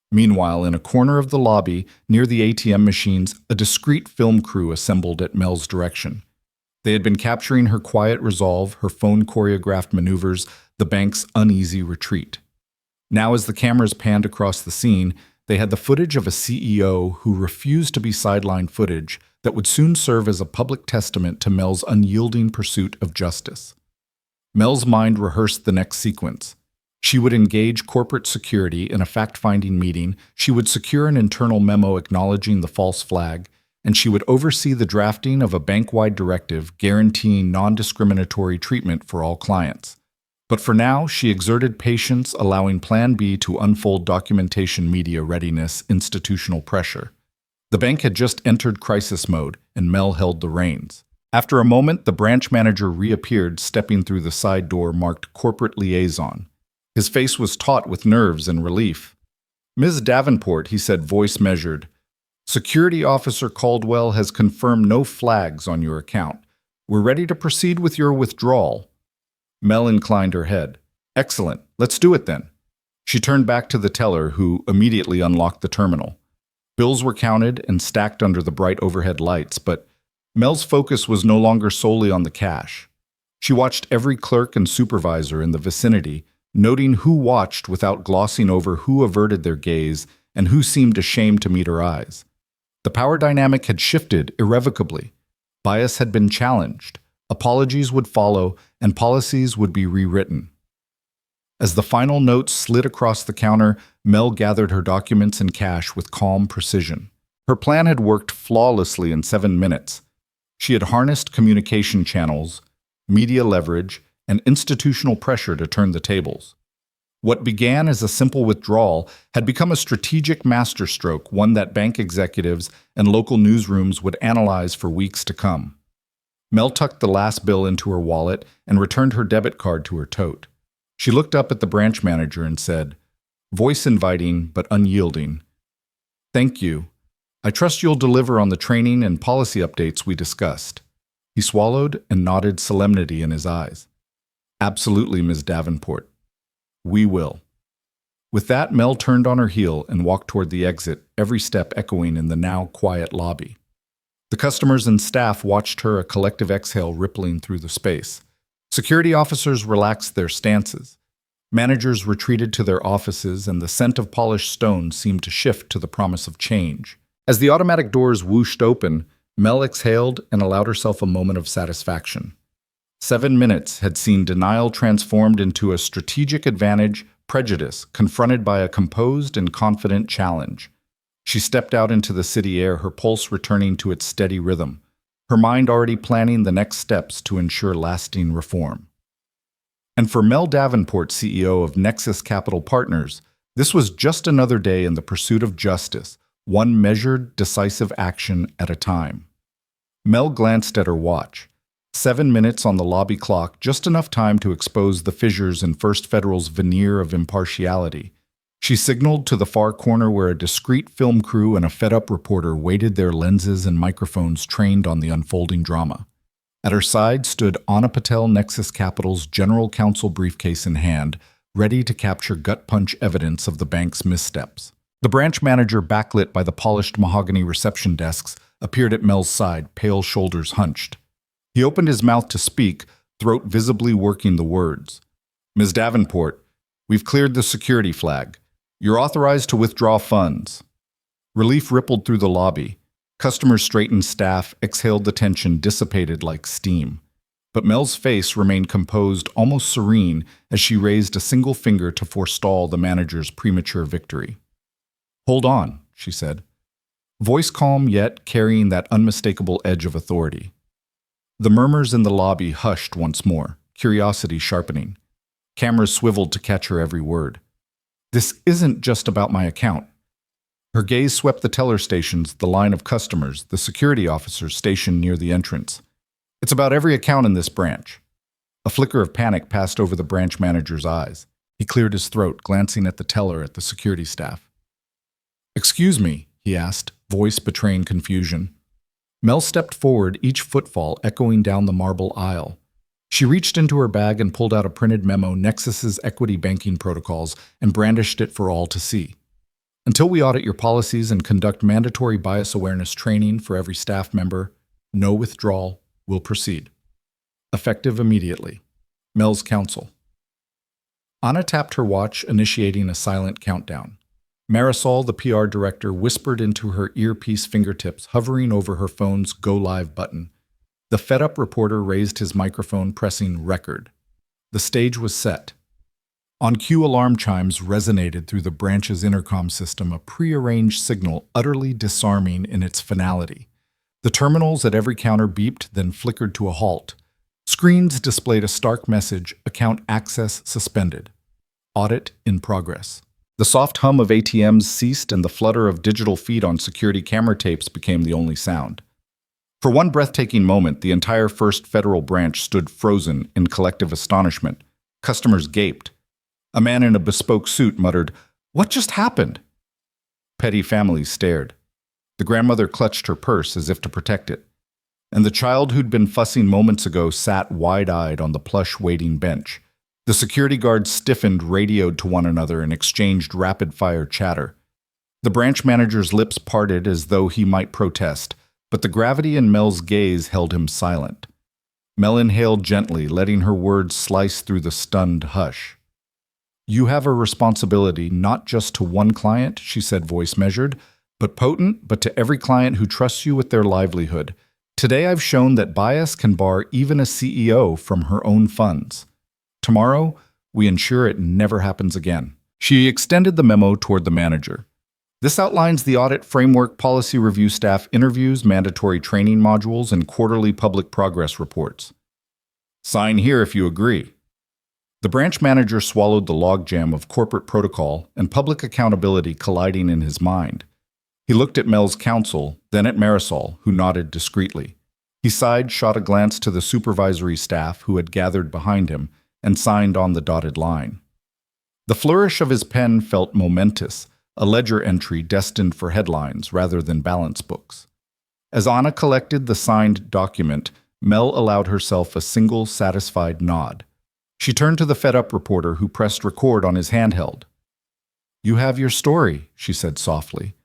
Meanwhile, in a corner of the lobby, near the ATM machines, a discreet film crew assembled at Mel's direction. They had been capturing her quiet resolve, her phone-choreographed maneuvers, the bank's uneasy retreat. Now, as the cameras panned across the scene, they had the footage of a CEO who refused to be sideline footage that would soon serve as a public testament to Mel's unyielding pursuit of justice. Mel's mind rehearsed the next sequence. She would engage corporate security in a fact-finding meeting, she would secure an internal memo acknowledging the false flag, and she would oversee the drafting of a bank-wide directive guaranteeing non-discriminatory treatment for all clients. But for now, she exerted patience, allowing Plan B to unfold: documentation, media readiness, institutional pressure. The bank had just entered crisis mode, and Mel held the reins. After a moment, the branch manager reappeared, stepping through the side door marked Corporate Liaison. His face was taut with nerves and relief. "Ms. Davenport," he said, voice measured, "Security Officer Caldwell has confirmed no flags on your account. We're ready to proceed with your withdrawal." Mel inclined her head. "Excellent. Let's do it then." She turned back to the teller, who immediately unlocked the terminal. Bills were counted and stacked under the bright overhead lights, but Mel's focus was no longer solely on the cash. She watched every clerk and supervisor in the vicinity, noting who watched without glossing over who averted their gaze and who seemed ashamed to meet her eyes. The power dynamic had shifted irrevocably. Bias had been challenged, apologies would follow, and policies would be rewritten. As the final notes slid across the counter, Mel gathered her documents and cash with calm precision. Her plan had worked flawlessly in 7 minutes. She had harnessed communication channels, media leverage, and institutional pressure to turn the tables. What began as a simple withdrawal had become a strategic masterstroke, one that bank executives and local newsrooms would analyze for weeks to come. Mel tucked the last bill into her wallet and returned her debit card to her tote. She looked up at the branch manager and said, voice inviting but unyielding, "Thank you. I trust you'll deliver on the training and policy updates we discussed." He swallowed and nodded, solemnity in his eyes. "Absolutely, Ms. Davenport. We will." With that, Mel turned on her heel and walked toward the exit, every step echoing in the now quiet lobby. The customers and staff watched her, a collective exhale rippling through the space. Security officers relaxed their stances. Managers retreated to their offices, and the scent of polished stone seemed to shift to the promise of change. As the automatic doors whooshed open, Mel exhaled and allowed herself a moment of satisfaction. 7 minutes had seen denial transformed into a strategic advantage, prejudice confronted by a composed and confident challenge. She stepped out into the city air, her pulse returning to its steady rhythm, her mind already planning the next steps to ensure lasting reform. And for Mel Davenport, CEO of Nexus Capital Partners, this was just another day in the pursuit of justice, one measured, decisive action at a time. Mel glanced at her watch. 7 minutes on the lobby clock, just enough time to expose the fissures in First Federal's veneer of impartiality. She signaled to the far corner where a discreet film crew and a fed-up reporter waited, their lenses and microphones trained on the unfolding drama. At her side stood Anna Patel, Nexus Capital's general counsel, briefcase in hand, ready to capture gut-punch evidence of the bank's missteps. The branch manager, backlit by the polished mahogany reception desks, appeared at Mel's side, pale shoulders hunched. He opened his mouth to speak, throat visibly working the words. "Ms. Davenport, we've cleared the security flag. You're authorized to withdraw funds." Relief rippled through the lobby. Customers straightened, staff exhaled, the tension dissipated like steam. But Mel's face remained composed, almost serene, as she raised a single finger to forestall the manager's premature victory. "Hold on," she said, voice calm yet carrying that unmistakable edge of authority. The murmurs in the lobby hushed once more, curiosity sharpening. Cameras swiveled to catch her every word. "This isn't just about my account." Her gaze swept the teller stations, the line of customers, the security officers stationed near the entrance. "It's about every account in this branch." A flicker of panic passed over the branch manager's eyes. He cleared his throat, glancing at the teller, at the security staff. "Excuse me," he asked, voice betraying confusion. Mel stepped forward, each footfall echoing down the marble aisle. She reached into her bag and pulled out a printed memo, Nexus's equity banking protocols, and brandished it for all to see. "Until we audit your policies and conduct mandatory bias awareness training for every staff member, no withdrawal will proceed. Effective immediately. Mel's counsel." Anna tapped her watch, initiating a silent countdown. Marisol, the PR director, whispered into her earpiece fingertips, hovering over her phone's Go Live button. The fed-up reporter raised his microphone, pressing record. The stage was set. On cue, alarm chimes resonated through the branch's intercom system, a prearranged signal utterly disarming in its finality. The terminals at every counter beeped, then flickered to a halt. Screens displayed a stark message: account access suspended. Audit in progress. The soft hum of ATMs ceased, and the flutter of digital feed on security camera tapes became the only sound. For one breathtaking moment, the entire First Federal branch stood frozen in collective astonishment. Customers gaped. A man in a bespoke suit muttered, "What just happened?" Petty families stared. The grandmother clutched her purse as if to protect it. And the child who'd been fussing moments ago sat wide-eyed on the plush waiting bench. The security guards stiffened, radioed to one another, and exchanged rapid-fire chatter. The branch manager's lips parted as though he might protest, but the gravity in Mel's gaze held him silent. Mel inhaled gently, letting her words slice through the stunned hush. "You have a responsibility not just to one client," she said, voice measured, "but potent, but to every client who trusts you with their livelihood. Today I've shown that bias can bar even a CEO from her own funds. Tomorrow, we ensure it never happens again." She extended the memo toward the manager. "This outlines the audit framework, policy review, staff interviews, mandatory training modules, and quarterly public progress reports. Sign here if you agree." The branch manager swallowed the logjam of corporate protocol and public accountability colliding in his mind. He looked at Mel's counsel, then at Marisol, who nodded discreetly. He sighed, shot a glance to the supervisory staff who had gathered behind him, and signed on the dotted line. The flourish of his pen felt momentous, a ledger entry destined for headlines rather than balance books. As Anna collected the signed document, Mel allowed herself a single satisfied nod. She turned to the fed-up reporter who pressed record on his handheld. "You have your story," she said softly,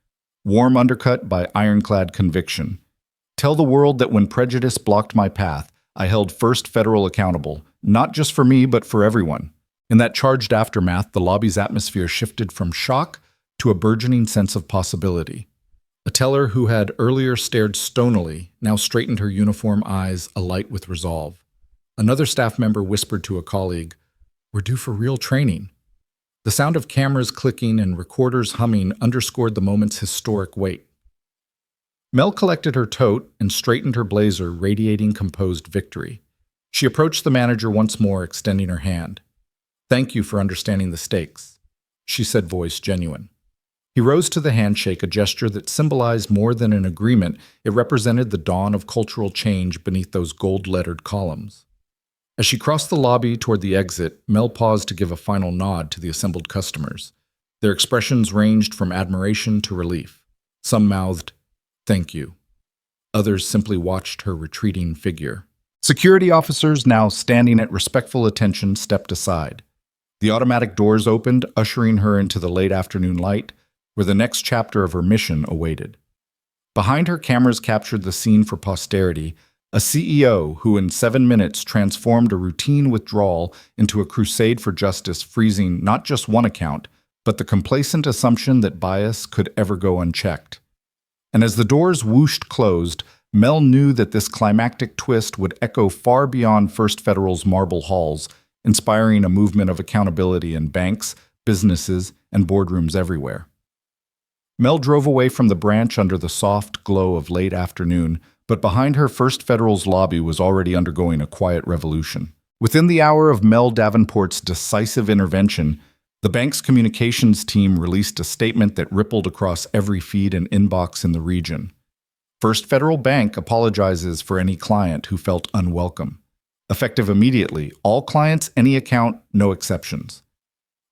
warm undercut by ironclad conviction. "Tell the world that when prejudice blocked my path, I held First Federal accountable, not just for me, but for everyone." In that charged aftermath, the lobby's atmosphere shifted from shock to a burgeoning sense of possibility. A teller who had earlier stared stonily now straightened her uniform eyes, alight with resolve. Another staff member whispered to a colleague, "We're due for real training." The sound of cameras clicking and recorders humming underscored the moment's historic weight. Mel collected her tote and straightened her blazer, radiating composed victory. She approached the manager once more, extending her hand. "Thank you for understanding the stakes," she said, voice genuine. He rose to the handshake, a gesture that symbolized more than an agreement. It represented the dawn of cultural change beneath those gold-lettered columns. As she crossed the lobby toward the exit, Mel paused to give a final nod to the assembled customers. Their expressions ranged from admiration to relief. Some mouthed, "Thank you." Others simply watched her retreating figure. Security officers, now standing at respectful attention, stepped aside. The automatic doors opened, ushering her into the late afternoon light, where the next chapter of her mission awaited. Behind her, cameras captured the scene for posterity, a CEO who in 7 minutes transformed a routine withdrawal into a crusade for justice, freezing not just one account, but the complacent assumption that bias could ever go unchecked. And as the doors whooshed closed, Mel knew that this climactic twist would echo far beyond First Federal's marble halls, inspiring a movement of accountability in banks, businesses, and boardrooms everywhere. Mel drove away from the branch under the soft glow of late afternoon, but behind her, First Federal's lobby was already undergoing a quiet revolution. Within the hour of Mel Davenport's decisive intervention, the bank's communications team released a statement that rippled across every feed and inbox in the region. First Federal Bank apologizes for any client who felt unwelcome. Effective immediately, all clients, any account, no exceptions.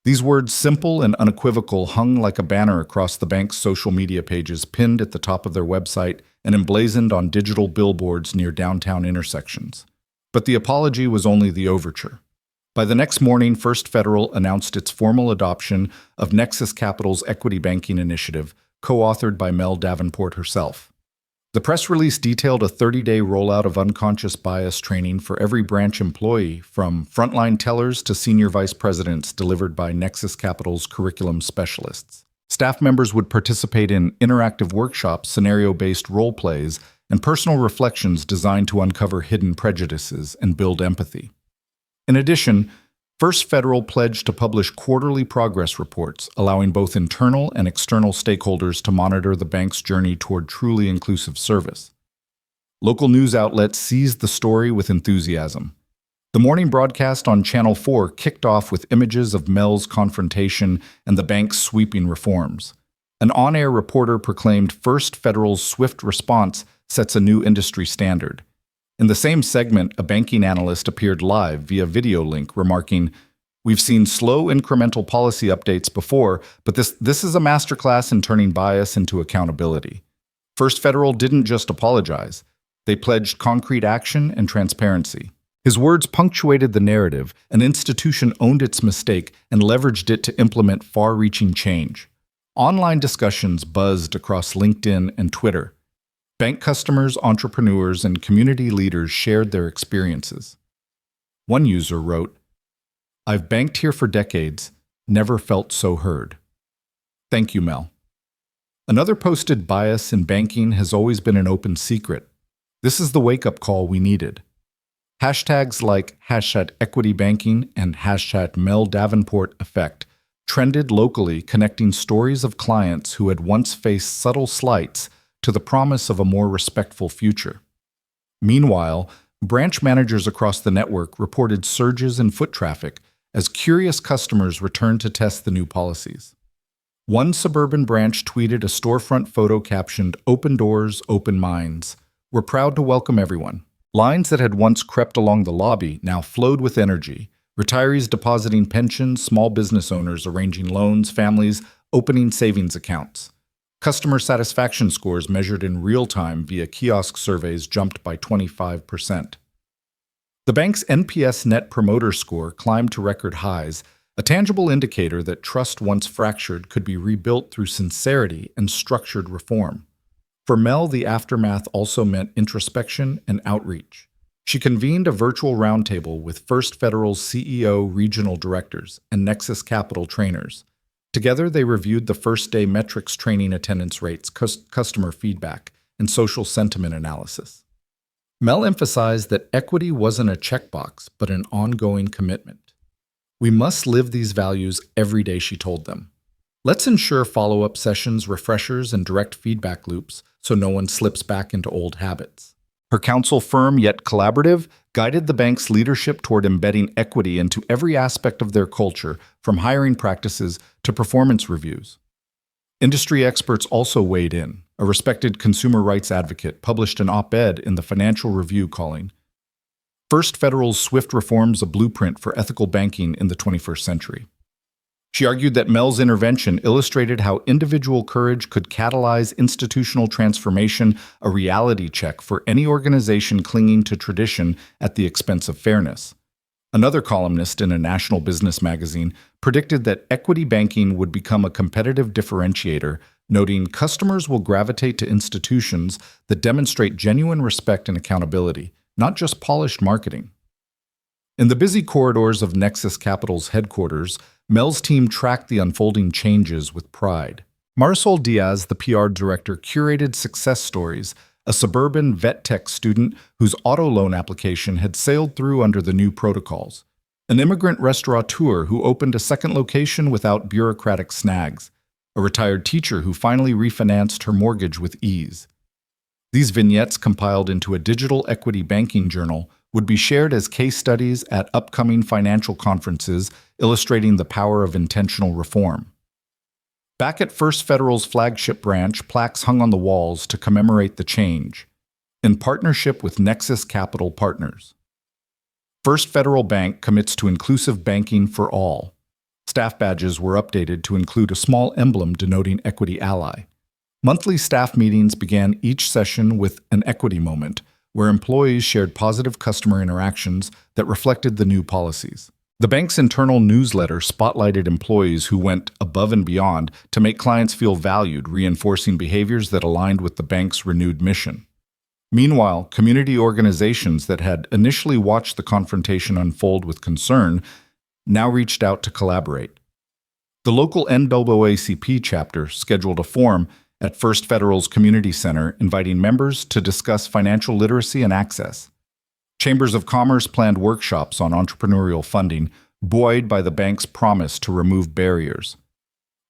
These words, simple and unequivocal, hung like a banner across the bank's social media pages, pinned at the top of their website and emblazoned on digital billboards near downtown intersections. But the apology was only the overture. By the next morning, First Federal announced its formal adoption of Nexus Capital's equity banking initiative, co-authored by Mel Davenport herself. The press release detailed a 30-day rollout of unconscious bias training for every branch employee, from frontline tellers to senior vice presidents, delivered by Nexus Capital's curriculum specialists. Staff members would participate in interactive workshops, scenario-based role plays, and personal reflections designed to uncover hidden prejudices and build empathy. In addition, First Federal pledged to publish quarterly progress reports, allowing both internal and external stakeholders to monitor the bank's journey toward truly inclusive service. Local news outlets seized the story with enthusiasm. The morning broadcast on Channel 4 kicked off with images of Mel's confrontation and the bank's sweeping reforms. An on-air reporter proclaimed First Federal's swift response sets a new industry standard. In the same segment, a banking analyst appeared live via video link, remarking, "We've seen slow incremental policy updates before, but this is a masterclass in turning bias into accountability." First Federal didn't just apologize. They pledged concrete action and transparency. His words punctuated the narrative. An institution owned its mistake and leveraged it to implement far-reaching change. Online discussions buzzed across LinkedIn and Twitter. Bank customers, entrepreneurs, and community leaders shared their experiences. One user wrote, "I've banked here for decades, never felt so heard. Thank you, Mel." Another posted, "Bias in banking has always been an open secret. This is the wake-up call we needed." Hashtags like #EquityBanking and #MelDavenportEffect trended locally, connecting stories of clients who had once faced subtle slights to the promise of a more respectful future. Meanwhile, branch managers across the network reported surges in foot traffic as curious customers returned to test the new policies. One suburban branch tweeted a storefront photo captioned, "Open doors, open minds. We're proud to welcome everyone." Lines that had once crept along the lobby now flowed with energy. Retirees depositing pensions, small business owners arranging loans, families opening savings accounts. Customer satisfaction scores measured in real time via kiosk surveys jumped by 25%. The bank's NPS Net Promoter Score climbed to record highs, a tangible indicator that trust once fractured could be rebuilt through sincerity and structured reform. For Mel, the aftermath also meant introspection and outreach. She convened a virtual roundtable with First Federal's CEO regional directors and Nexus Capital trainers. Together, they reviewed the first-day metrics, training attendance rates, customer feedback, and social sentiment analysis. Mel emphasized that equity wasn't a checkbox, but an ongoing commitment. "We must live these values every day," she told them. "Let's ensure follow-up sessions, refreshers, and direct feedback loops so no one slips back into old habits." Her counsel, firm yet collaborative, guided the bank's leadership toward embedding equity into every aspect of their culture, from hiring practices to performance reviews. Industry experts also weighed in. A respected consumer rights advocate published an op-ed in the Financial Review calling First Federal's swift reforms a blueprint for ethical banking in the 21st century. She argued that Mel's intervention illustrated how individual courage could catalyze institutional transformation, a reality check for any organization clinging to tradition at the expense of fairness. Another columnist in a national business magazine predicted that equity banking would become a competitive differentiator, noting customers will gravitate to institutions that demonstrate genuine respect and accountability, not just polished marketing. In the busy corridors of Nexus Capital's headquarters, Mel's team tracked the unfolding changes with pride. Marisol Diaz, the PR director, curated success stories, a suburban vet tech student whose auto loan application had sailed through under the new protocols, an immigrant restaurateur who opened a second location without bureaucratic snags, a retired teacher who finally refinanced her mortgage with ease. These vignettes, compiled into a digital equity banking journal, would be shared as case studies at upcoming financial conferences illustrating the power of intentional reform. Back at First Federal's flagship branch, plaques hung on the walls to commemorate the change, in partnership with Nexus Capital Partners. First Federal Bank commits to inclusive banking for all. Staff badges were updated to include a small emblem denoting Equity Ally. Monthly staff meetings began each session with an equity moment, where employees shared positive customer interactions that reflected the new policies. The bank's internal newsletter spotlighted employees who went above and beyond to make clients feel valued, reinforcing behaviors that aligned with the bank's renewed mission. Meanwhile, community organizations that had initially watched the confrontation unfold with concern now reached out to collaborate. The local NAACP chapter scheduled a forum at First Federal's Community Center, inviting members to discuss financial literacy and access. Chambers of Commerce planned workshops on entrepreneurial funding, buoyed by the bank's promise to remove barriers.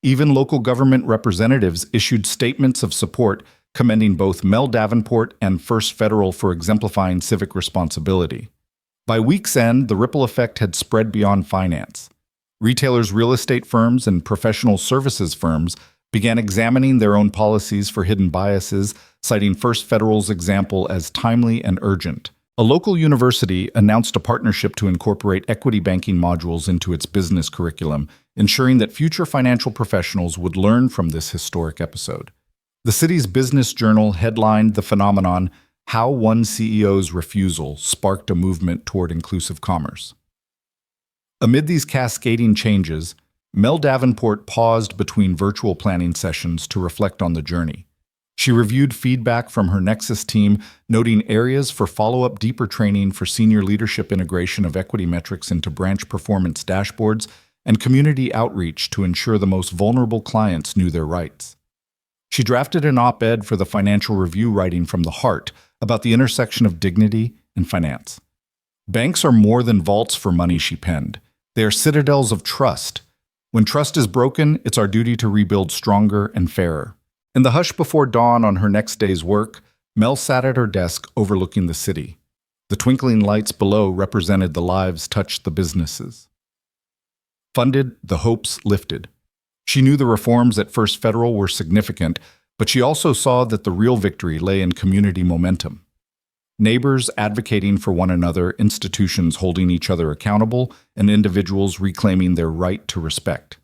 Even local government representatives issued statements of support, commending both Mel Davenport and First Federal for exemplifying civic responsibility. By week's end, the ripple effect had spread beyond finance. Retailers, real estate firms, and professional services firms began examining their own policies for hidden biases, citing First Federal's example as timely and urgent. A local university announced a partnership to incorporate equity banking modules into its business curriculum, ensuring that future financial professionals would learn from this historic episode. The city's business journal headlined the phenomenon, "How One CEO's Refusal Sparked a Movement Toward Inclusive Commerce." Amid these cascading changes, Mel Davenport paused between virtual planning sessions to reflect on the journey. She reviewed feedback from her Nexus team, noting areas for follow-up deeper training for senior leadership, integration of equity metrics into branch performance dashboards, and community outreach to ensure the most vulnerable clients knew their rights. She drafted an op-ed for the Financial Review, writing from the heart about the intersection of dignity and finance. "Banks are more than vaults for money," she penned. "They are citadels of trust. When trust is broken, it's our duty to rebuild stronger and fairer." In the hush before dawn on her next day's work, Mel sat at her desk overlooking the city. The twinkling lights below represented the lives touched the businesses. Funded, the hopes lifted. She knew the reforms at First Federal were significant, but she also saw that the real victory lay in community momentum. Neighbors advocating for one another, institutions holding each other accountable, and individuals reclaiming their right to respect.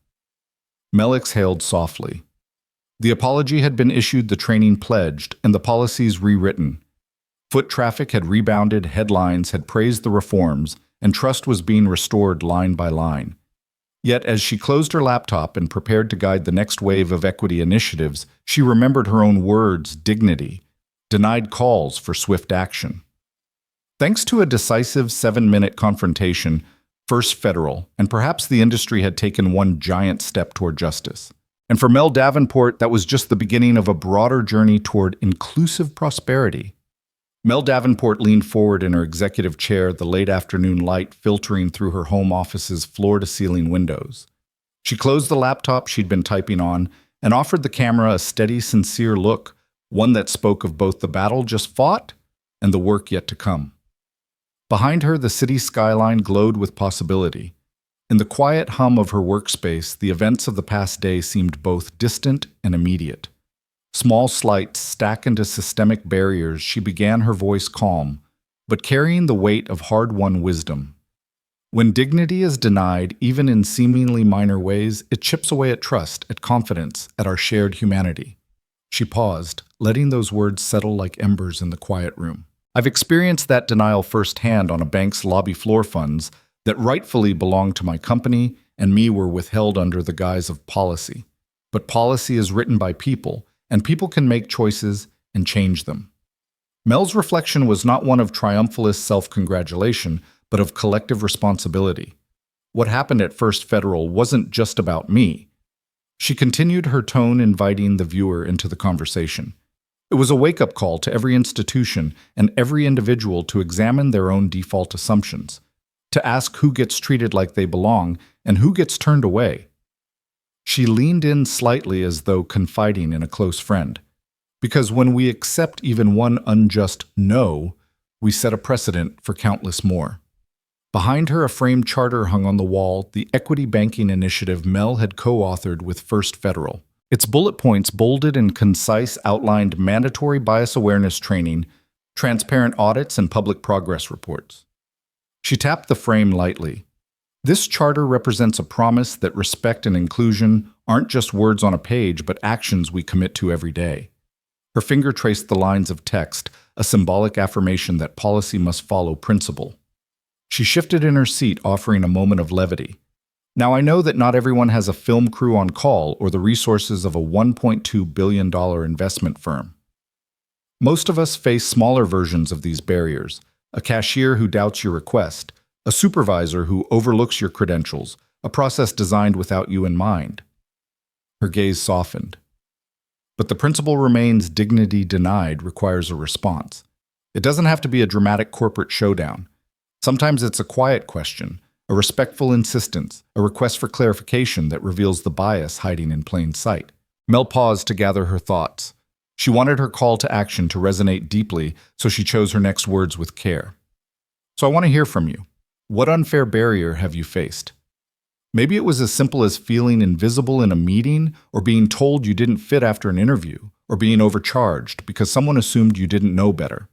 Mel exhaled softly. The apology had been issued, the training pledged, and the policies rewritten. Foot traffic had rebounded, headlines had praised the reforms, and trust was being restored line by line. Yet, as she closed her laptop and prepared to guide the next wave of equity initiatives, she remembered her own words, dignity, denied calls for swift action. Thanks to a decisive 7-minute confrontation, First Federal, and perhaps the industry, had taken one giant step toward justice. And for Mel Davenport, that was just the beginning of a broader journey toward inclusive prosperity. Mel Davenport leaned forward in her executive chair, the late afternoon light filtering through her home office's floor-to-ceiling windows. She closed the laptop she'd been typing on and offered the camera a steady, sincere look, one that spoke of both the battle just fought and the work yet to come. Behind her, the city skyline glowed with possibility. In the quiet hum of her workspace, the events of the past day seemed both distant and immediate. Small slights stack into systemic barriers. She began, her voice calm, but carrying the weight of hard-won wisdom. When dignity is denied, even in seemingly minor ways, it chips away at trust, at confidence, at our shared humanity. She paused, letting those words settle like embers in the quiet room. I've experienced that denial firsthand on a bank's lobby floor. Funds that rightfully belonged to my company and me were withheld under the guise of policy. But policy is written by people, and people can make choices and change them. Mel's reflection was not one of triumphalist self-congratulation, but of collective responsibility. What happened at First Federal wasn't just about me. She continued, her tone inviting the viewer into the conversation. It was a wake-up call to every institution and every individual to examine their own default assumptions, to ask who gets treated like they belong and who gets turned away. She leaned in slightly as though confiding in a close friend. Because when we accept even one unjust no, we set a precedent for countless more. Behind her, a framed charter hung on the wall, the equity banking initiative Mel had co-authored with First Federal. Its bullet points, bolded and concise, outlined mandatory bias awareness training, transparent audits, and public progress reports. She tapped the frame lightly. This charter represents a promise that respect and inclusion aren't just words on a page, but actions we commit to every day. Her finger traced the lines of text, a symbolic affirmation that policy must follow principle. She shifted in her seat, offering a moment of levity. Now, I know that not everyone has a film crew on call or the resources of a $1.2 billion investment firm. Most of us face smaller versions of these barriers: a cashier who doubts your request, a supervisor who overlooks your credentials, a process designed without you in mind. Her gaze softened. But the principle remains: dignity denied requires a response. It doesn't have to be a dramatic corporate showdown. Sometimes it's a quiet question, a respectful insistence, a request for clarification that reveals the bias hiding in plain sight. Mel paused to gather her thoughts. She wanted her call to action to resonate deeply, so she chose her next words with care. So I want to hear from you. What unfair barrier have you faced? Maybe it was as simple as feeling invisible in a meeting, or being told you didn't fit after an interview, or being overcharged because someone assumed you didn't know better.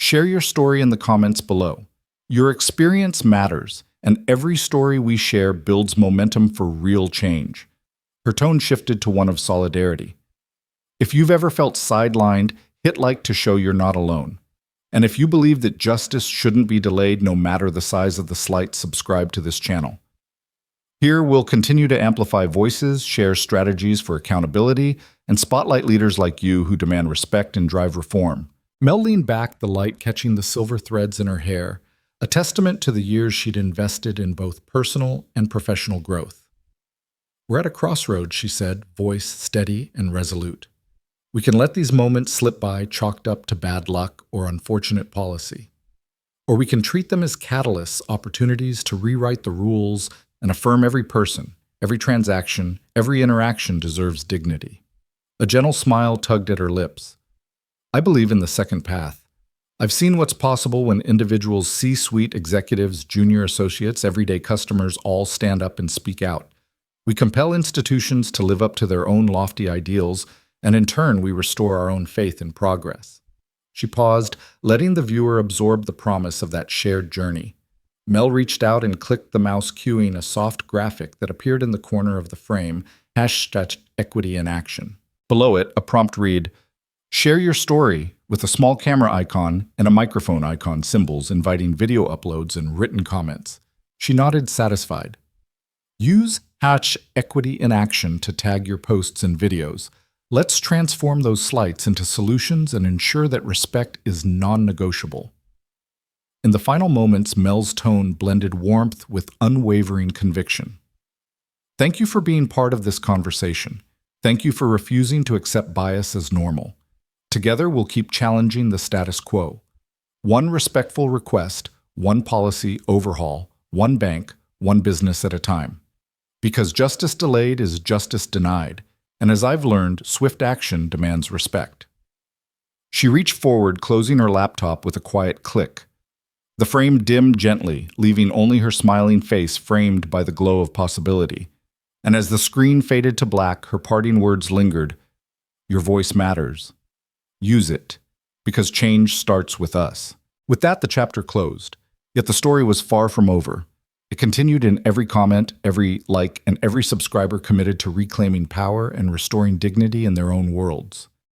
Share your story in the comments below. Your experience matters, and every story we share builds momentum for real change. Her tone shifted to one of solidarity. If you've ever felt sidelined, hit like to show you're not alone. And if you believe that justice shouldn't be delayed no matter the size of the slight, subscribe to this channel. Here, we'll continue to amplify voices, share strategies for accountability, and spotlight leaders like you who demand respect and drive reform. Mel leaned back, the light catching the silver threads in her hair, a testament to the years she'd invested in both personal and professional growth. We're at a crossroads, she said, voice steady and resolute. We can let these moments slip by, chalked up to bad luck or unfortunate policy. Or we can treat them as catalysts, opportunities to rewrite the rules and affirm every person, every transaction, every interaction deserves dignity. A gentle smile tugged at her lips. I believe in the second path. I've seen what's possible when individuals, C-suite executives, junior associates, everyday customers all stand up and speak out. We compel institutions to live up to their own lofty ideals, and in turn, we restore our own faith in progress. She paused, letting the viewer absorb the promise of that shared journey. Mel reached out and clicked the mouse, cueing a soft graphic that appeared in the corner of the frame, #equity in action. Below it, a prompt read, "Share your story," with a small camera icon and a microphone icon, symbols inviting video uploads and written comments. She nodded, satisfied. Use #equity in action to tag your posts and videos. Let's transform those slights into solutions and ensure that respect is non-negotiable. In the final moments, Mel's tone blended warmth with unwavering conviction. Thank you for being part of this conversation. Thank you for refusing to accept bias as normal. Together, we'll keep challenging the status quo. One respectful request, one policy overhaul, one bank, one business at a time. Because justice delayed is justice denied, and as I've learned, swift action demands respect. She reached forward, closing her laptop with a quiet click. The frame dimmed gently, leaving only her smiling face framed by the glow of possibility. And as the screen faded to black, her parting words lingered. Your voice matters. Use it, because change starts with us. With that, the chapter closed. Yet the story was far from over. It continued in every comment, every like, and every subscriber committed to reclaiming power and restoring dignity in their own worlds.